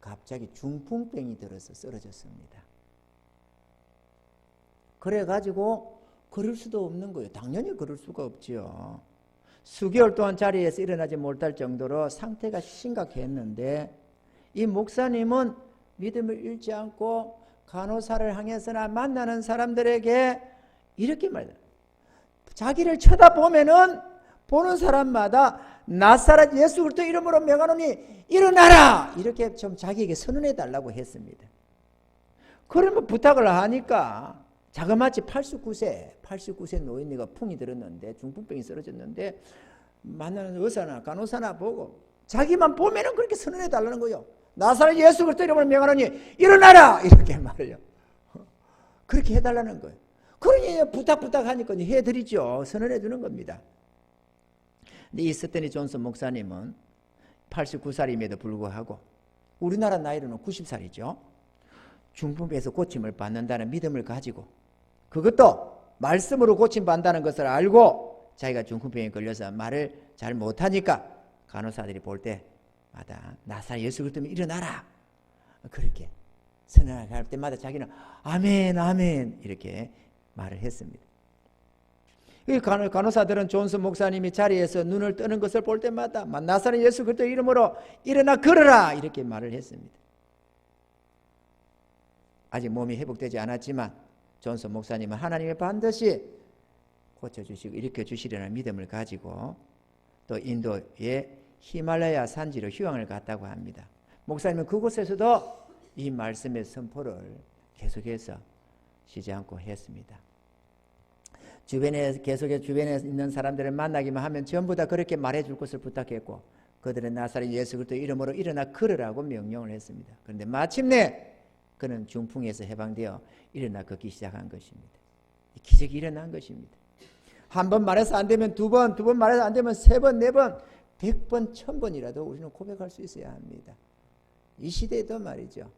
갑자기 중풍병이 들어서 쓰러졌습니다. 그래가지고 걸을 수도 없는 거예요. 당연히 걸을 수가 없지요. 수개월 동안 자리에서 일어나지 못할 정도로 상태가 심각했는데 이 목사님은 믿음을 잃지 않고 간호사를 향해서나 만나는 사람들에게 이렇게 말해요. 자기를 쳐다보면은 보는 사람마다 나사렛 예수 그리스도 이름으로 명하노니 일어나라! 이렇게 좀 자기에게 선언해 달라고 했습니다. 그러면 부탁을 하니까 자그마치 89세 노인네가 풍이 들었는데 중풍병이 쓰러졌는데 만나는 의사나 간호사나 보고 자기만 보면은 그렇게 선언해 달라는 거예요. 나사렛 예수 그리스도 이름으로 명하노니 일어나라 이렇게 말해요. 그렇게 해달라는 거예요. 그러니 부탁하니까 해드리죠. 선언해 주는 겁니다. 근데 이 스테니 존슨 목사님은 89살임에도 불구하고 우리나라 나이로는 90살이죠. 중풍에서 고침을 받는다는 믿음을 가지고 그것도 말씀으로 고침받는다는 것을 알고 자기가 중풍병에 걸려서 말을 잘 못하니까 간호사들이 볼 때마다 나사렛 예수 그리스도면 일어나라 그렇게 선언할 때마다 자기는 아멘 아멘 이렇게 말을 했습니다. 간호사들은 존슨 목사님이 자리에서 눈을 뜨는 것을 볼 때마다 나사렛 예수 그리스도 이름으로 일어나 걸어라 이렇게 말을 했습니다. 아직 몸이 회복되지 않았지만 존슨 목사님은 하나님이 반드시 고쳐주시고 일으켜주시려는 믿음을 가지고 또 인도의 히말라야 산지로 휴양을 갔다고 합니다. 목사님은 그곳에서도 이 말씀의 선포를 계속해서 쉬지 않고 했습니다. 주변에 있는 사람들을 만나기만 하면 전부 다 그렇게 말해줄 것을 부탁했고 그들은 나사렛 예수 그리스도 이름으로 일어나 걸으라고 명령을 했습니다. 그런데 마침내 그는 중풍에서 해방되어 일어나 걷기 시작한 것입니다. 기적이 일어난 것입니다. 한 번 말해서 안 되면 두 번, 두 번 말해서 안 되면 세 번, 네 번, 100번, 1000번이라도 우리는 고백할 수 있어야 합니다. 이 시대에도 말이죠.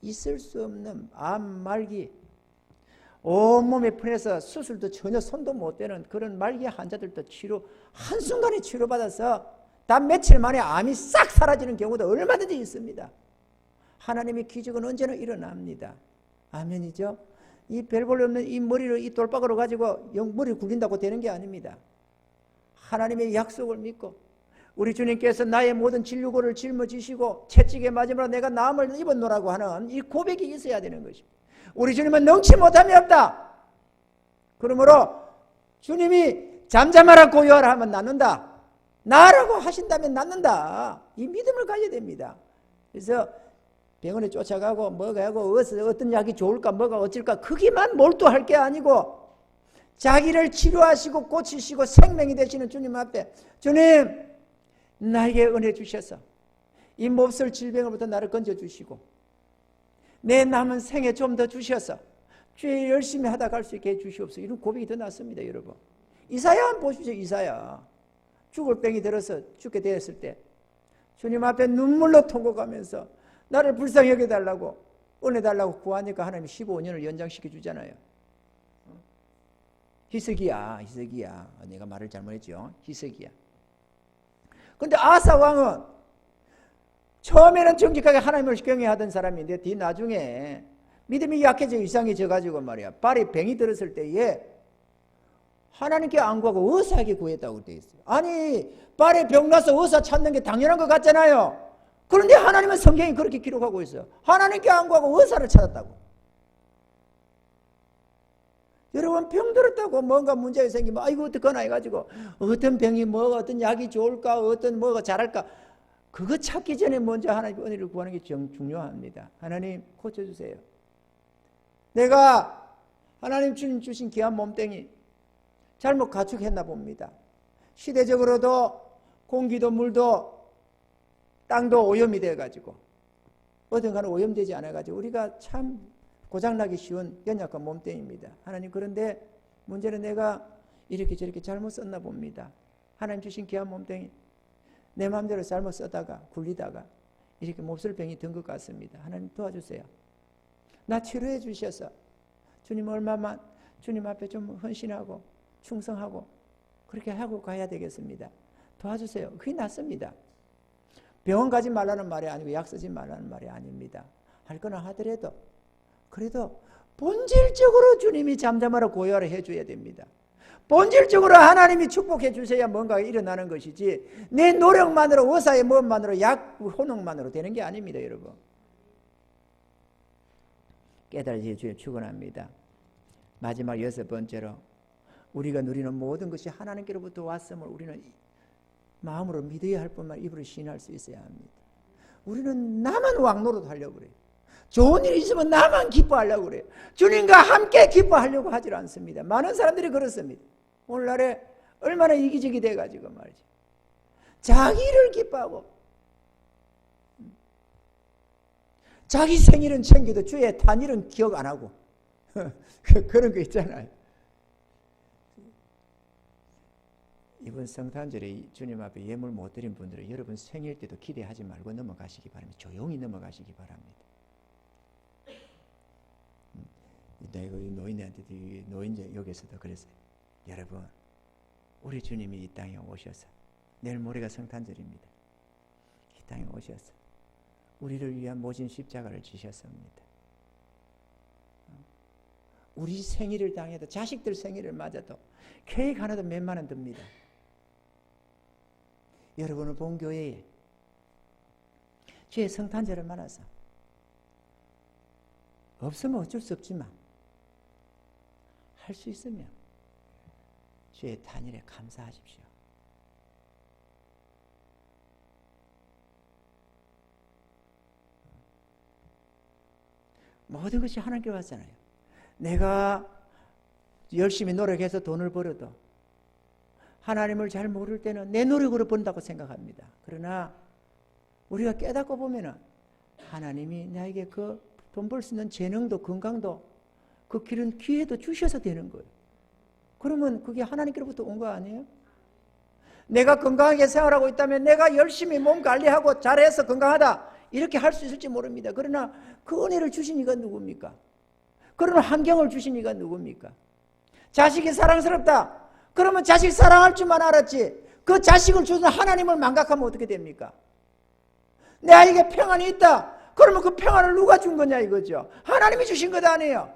있을 수 없는 암 말기, 온몸에 풀려서 수술도 전혀 손도 못 대는 그런 말기 환자들도 한순간에 치료받아서 단 며칠 만에 암이 싹 사라지는 경우도 얼마든지 있습니다. 하나님의 기적은 언제나 일어납니다. 아멘이죠? 이 별 볼 없는 이 머리를 이 돌박으로 가지고 머리를 굴린다고 되는 게 아닙니다. 하나님의 약속을 믿고 우리 주님께서 나의 모든 진료고를 짊어지시고 채찍에 맞음으로 내가 나음을 입었노라고 하는 이 고백이 있어야 되는 것입니다. 우리 주님은 능치 못함이 없다. 그러므로 주님이 잠잠하라 고요하라 하면 낫는다. 나라고 하신다면 낫는다. 이 믿음을 가져야 됩니다. 그래서 병원에 쫓아가고 뭐가 하고 어떤 약이 좋을까 뭐가 어쩔까 거기만 몰두할 게 아니고 자기를 치료하시고 고치시고 생명이 되시는 주님 앞에 주님 나에게 은혜 주셔서 이 몹쓸 질병으로부터 나를 건져주시고 내 남은 생에 좀 더 주셔서 죄 열심히 하다 갈 수 있게 해주시옵소서. 이런 고백이 더 낫습니다. 여러분 이사야 한번 보십시오. 이사야 죽을 병이 들어서 죽게 되었을 때 주님 앞에 눈물로 통곡하면서 나를 불쌍히 여겨달라고 은혜 달라고 구하니까 하나님이 15년을 연장시켜 주잖아요. 히스기야 내가 말을 잘못했죠. 히스기야. 그런데 아사 왕은 처음에는 정직하게 하나님을 경외하던 사람인데 뒤 나중에 믿음이 약해져 이상해져 가지고 말이야 발에 병이 들었을 때에 하나님께 안 구하고 의사에게 구했다고 되어 있어요. 아니 발에 병 나서 의사 찾는 게 당연한 것 같잖아요. 그런데 하나님은 성경이 그렇게 기록하고 있어요. 하나님께 안 구하고 의사를 찾았다고. 여러분 병 들었다고 뭔가 문제가 생기면 아이고 어떡하나 해가지고 어떤 병이 뭐 어떤 약이 좋을까 어떤 뭐가 잘할까 그거 찾기 전에 먼저 하나님의 은혜를 구하는 게 중요합니다. 하나님 고쳐주세요. 내가 하나님 주신 귀한 몸뚱이 잘못 가축했나 봅니다. 시대적으로도 공기도 물도 땅도 오염이 돼가지고 어딘가는 오염되지 않아가지고 우리가 참 고장나기 쉬운 연약한 몸뚱이입니다. 하나님 그런데 문제는 내가 이렇게 저렇게 잘못 썼나 봅니다. 하나님 주신 귀한 몸뚱이 내 마음대로 잘못 쓰다가 굴리다가 이렇게 몹쓸 병이 든 것 같습니다. 하나님 도와주세요. 나 치료해 주셔서 주님 얼마만 주님 앞에 좀 헌신하고 충성하고 그렇게 하고 가야 되겠습니다. 도와주세요. 그게 낫습니다. 병원 가지 말라는 말이 아니고 약 쓰지 말라는 말이 아닙니다. 할 거나 하더라도 그래도 본질적으로 주님이 잠잠하라 고요하라 해줘야 됩니다. 본질적으로 하나님이 축복해 주셔야 뭔가가 일어나는 것이지 내 노력만으로 의사의 몸만으로 약 혼용만으로 되는 게 아닙니다. 여러분 깨달으실 주에 축원합니다. 마지막 6번째로 우리가 누리는 모든 것이 하나님께로부터 왔음을 우리는 마음으로 믿어야 할 뿐만 입으로 시인할 수 있어야 합니다. 우리는 나만 왕노릇 하려고 그래요. 좋은 일이 있으면 나만 기뻐하려고 그래요. 주님과 함께 기뻐하려고 하질 않습니다. 많은 사람들이 그렇습니다. 오늘날에 얼마나 이기적이 돼가지고 말이죠. 자기를 기뻐하고 자기 생일은 챙겨도 주의 탄일은 기억 안 하고 그런 거 있잖아요. 이번 성탄절에 주님 앞에 예물 못 드린 분들은 여러분 생일 때도 기대하지 말고 넘어가시기 바랍니다. 조용히 넘어가시기 바랍니다. 내가 노인네한테도 노인제 여기서도 그랬어요. 여러분, 우리 주님이 이 땅에 오셔서 내일 모레가 성탄절입니다. 이 땅에 오셔서 우리를 위한 모진 십자가를 지셨습니다. 우리 생일을 당해도 자식들 생일을 맞아도 케이크 하나도 몇만 원 듭니다. 여러분을 본 교회에 주의 성탄절을 만나서 없으면 어쩔 수 없지만 할 수 있으면 주의 탄일에 감사하십시오. 모든 것이 하나님께 왔잖아요. 내가 열심히 노력해서 돈을 벌어도 하나님을 잘 모를 때는 내 노력으로 번다고 생각합니다. 그러나 우리가 깨닫고 보면은 하나님이 나에게 그 돈 벌 수 있는 재능도 건강도 그 길은 기회도 주셔서 되는 거예요. 그러면 그게 하나님께로부터 온 거 아니에요? 내가 건강하게 생활하고 있다면 내가 열심히 몸 관리하고 잘해서 건강하다 이렇게 할 수 있을지 모릅니다. 그러나 그 은혜를 주신 이가 누굽니까? 그런 환경을 주신 이가 누굽니까? 자식이 사랑스럽다. 그러면 자식 사랑할 줄만 알았지. 그 자식을 주는 하나님을 망각하면 어떻게 됩니까? 내 아이에게 평안이 있다. 그러면 그 평안을 누가 준 거냐 이거죠. 하나님이 주신 것 아니에요.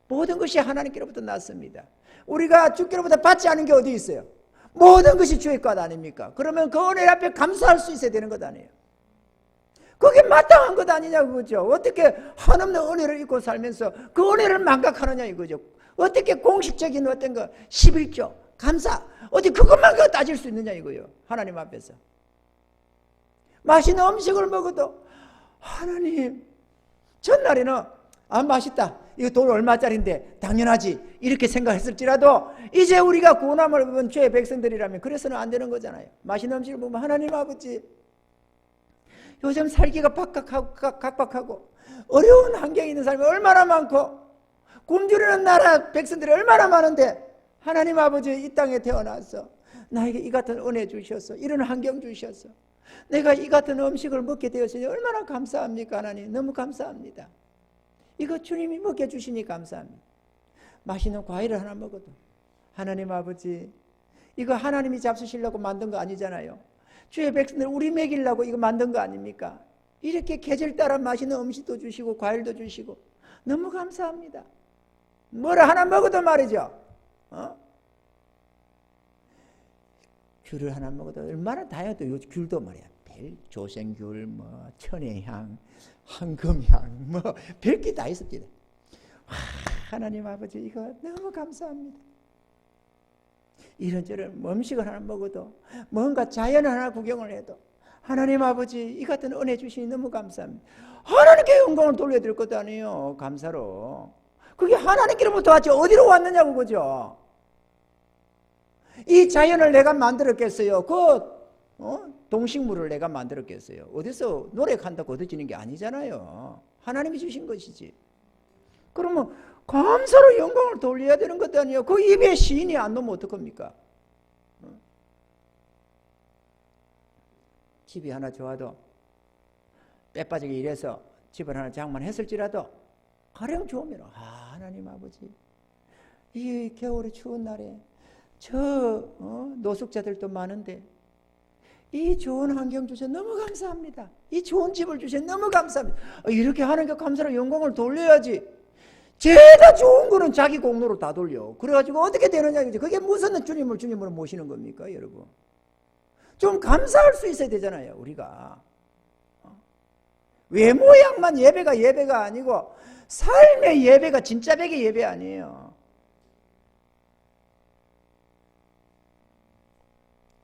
모든 것이 하나님께로부터 났습니다. 우리가 주께로부터 받지 않은 게 어디 있어요? 모든 것이 주의 것 아닙니까? 그러면 그 은혜 앞에 감사할 수 있어야 되는 것 아니에요. 그게 마땅한 것 아니냐 그거죠. 어떻게 한없는 은혜를 입고 살면서 그 은혜를 망각하느냐 이거죠. 어떻게 공식적인 어떤 거 11조 감사 어디 그것만 따질 수 있느냐 이거예요. 하나님 앞에서 맛있는 음식을 먹어도 하나님 전날에는 아 맛있다 이거 돈 얼마짜리인데 당연하지 이렇게 생각했을지라도 이제 우리가 구원함을 입은 죄의 백성들이라면 그래서는 안 되는 거잖아요. 맛있는 음식을 먹으면 하나님 아버지 요즘 살기가 각박하고 어려운 환경에 있는 사람이 얼마나 많고 굶주리는 나라 백성들이 얼마나 많은데 하나님 아버지 이 땅에 태어나서 나에게 이 같은 은혜 주셔서 이런 환경 주셔서 내가 이 같은 음식을 먹게 되었으니 얼마나 감사합니까 하나님. 너무 감사합니다. 이거 주님이 먹게 주시니 감사합니다. 맛있는 과일을 하나 먹어도 하나님 아버지 이거 하나님이 잡수시려고 만든 거 아니잖아요. 주의 백성들 우리 먹이려고 이거 만든 거 아닙니까? 이렇게 계절 따라 맛있는 음식도 주시고 과일도 주시고 너무 감사합니다. 뭘 하나 먹어도 말이죠. 귤을 하나 먹어도 얼마나 다양하다. 요 귤도 말이야. 조생귤, 뭐 천혜향, 황금향, 뭐 별게 다 있습니다. 하나님 아버지 이거 너무 감사합니다. 이런저런 음식을 하나 먹어도 뭔가 자연을 하나 구경을 해도 하나님 아버지 이 같은 은혜 주시니 너무 감사합니다. 하나님께 영광을 돌려드릴 것도 아니에요. 감사로. 그게 하나님께로부터 왔지 어디로 왔느냐고 그죠. 이 자연을 내가 만들었겠어요. 동식물을 내가 만들었겠어요. 어디서 노력한다고 얻어지는 게 아니잖아요. 하나님이 주신 것이지. 그러면 감사로 영광을 돌려야 되는 것도 아니에요. 그 입에 시인이 안 넣으면 어떡합니까? 집이 하나 좋아도 빼빠지게 일해서 집을 하나 장만했을지라도 가령 좋으면 하나님 아버지 이 겨울의 추운 날에 노숙자들도 많은데 이 좋은 환경 주셔서 너무 감사합니다. 이 좋은 집을 주셔서 너무 감사합니다. 이렇게 하나님께 감사로 영광을 돌려야지. 죄다 좋은 거는 자기 공로로 다 돌려. 그래가지고 어떻게 되느냐. 그게 무슨 주님으로 모시는 겁니까 여러분. 좀 감사할 수 있어야 되잖아요 우리가. 외모양만 예배가 아니고 삶의 예배가 진짜 백의 예배 아니에요.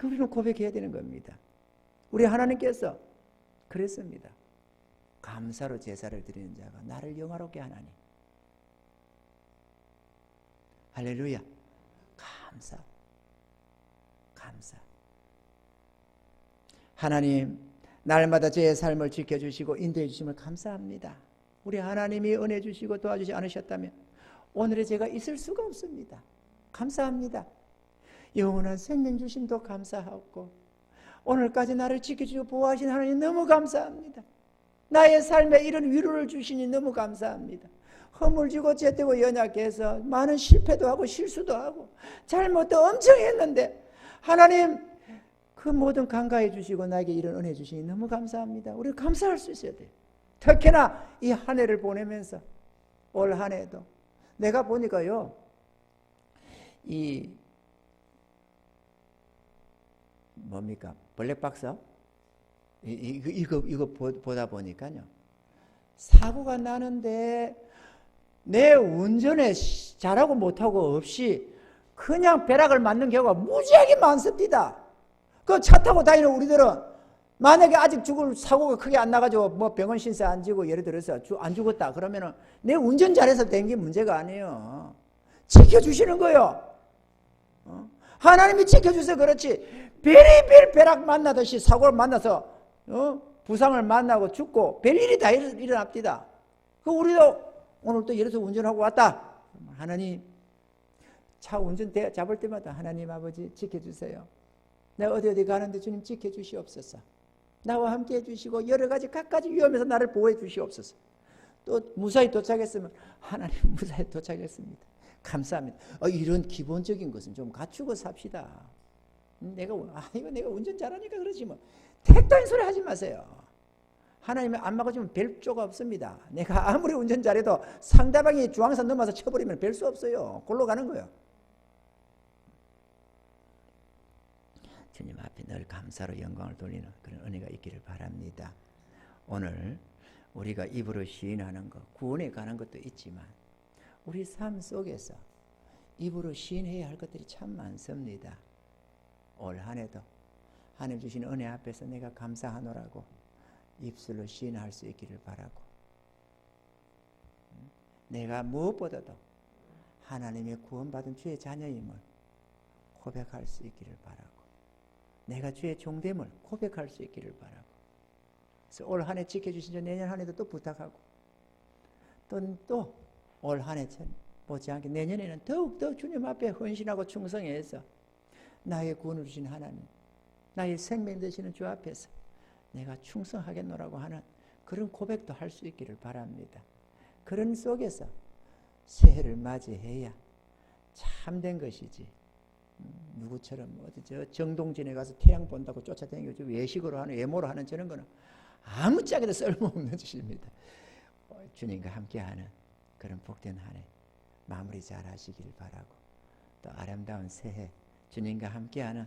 우리는 고백해야 되는 겁니다. 우리 하나님께서 그랬습니다. 감사로 제사를 드리는 자가 나를 영화롭게 하나니. 할렐루야. 감사. 감사. 하나님, 날마다 제 삶을 지켜주시고 인도해 주심을 감사합니다. 우리 하나님이 은혜 주시고 도와주지 않으셨다면 오늘의 제가 있을 수가 없습니다. 감사합니다. 영원한 생명 주심도 감사하고 오늘까지 나를 지켜주시고 보호하신 하나님 너무 감사합니다. 나의 삶에 이런 위로를 주시니 너무 감사합니다. 허물지고 죄되고 연약해서 많은 실패도 하고 실수도 하고 잘못도 엄청 했는데 하나님 그 모든 간과해 주시고 나에게 이런 은혜 주시니 너무 감사합니다. 우리 감사할 수 있어야 돼요. 특히나 이 한 해를 보내면서 올 한 해도 내가 보니까요, 이 뭡니까 블랙박스 이거 보다 보니까요, 사고가 나는데 내 운전에 잘하고 못하고 없이 그냥 벼락을 맞는 경우가 무지하게 많습니다. 그 차 타고 다니는 우리들은 만약에 아직 죽을 사고가 크게 안 나가지고 뭐 병원 신세 안 지고 예를 들어서 안 죽었다 그러면은 내 운전 잘해서 된 게 문제가 아니에요. 지켜주시는 거예요. 하나님이 지켜주세요. 그렇지. 별의별 벼락 만나듯이 사고를 만나서 부상을 만나고 죽고 별일이 다 일어납니다. 그 우리도 오늘 또 예를 들어서 운전하고 왔다. 하나님 차 운전 잡을 때마다 하나님 아버지 지켜주세요. 내가 어디 가는데 주님 지켜주시옵소서. 나와 함께 해주시고 여러 가지 각가지 위험에서 나를 보호해 주시옵소서. 또 무사히 도착했으면 하나님 무사히 도착했습니다. 감사합니다. 이런 기본적인 것은 좀 갖추고 삽시다. 이거 내가 운전 잘하니까 그러지 뭐. 택도 아닌 소리 하지 마세요. 하나님이 안 막아주면 별 조가 없습니다. 내가 아무리 운전 잘해도 상대방이 중앙선 넘어서 쳐버리면 별 수 없어요. 골로 가는 거예요. 주님 앞에 늘 감사로 영광을 돌리는 그런 은혜가 있기를 바랍니다. 오늘 우리가 입으로 시인하는 것, 구원에 관한 것도 있지만 우리 삶 속에서 입으로 시인해야 할 것들이 참 많습니다. 올 한 해도 하나님 주신 은혜 앞에서 내가 감사하노라고 입술로 시인할 수 있기를 바라고, 내가 무엇보다도 하나님의 구원받은 주의 자녀임을 고백할 수 있기를 바라고, 내가 주의 종됨을 고백할 수 있기를 바라고, 그래서 올 한 해 지켜주신 저 내년 한 해도 또 부탁하고, 또 올 한 해 못지않게 내년에는 더욱더 주님 앞에 헌신하고 충성해서 나의 구원을 주신 하나님, 나의 생명 되시는 주 앞에서 내가 충성하겠노라고 하는 그런 고백도 할 수 있기를 바랍니다. 그런 속에서 새해를 맞이해야 참된 것이지, 누구처럼 어디 저 정동진에 가서 태양 본다고 쫓아다니고 외식으로 하는 외모로 하는 저런 거는 아무짝에도 쓸모없는 짓입니다. 주님과 함께하는 그런 복된 한 해 마무리 잘 하시길 바라고, 또 아름다운 새해 주님과 함께하는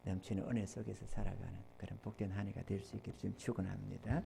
넘치는 은혜 속에서 살아가는 그런 복된 한 해가 될 수 있기를 좀 축원합니다.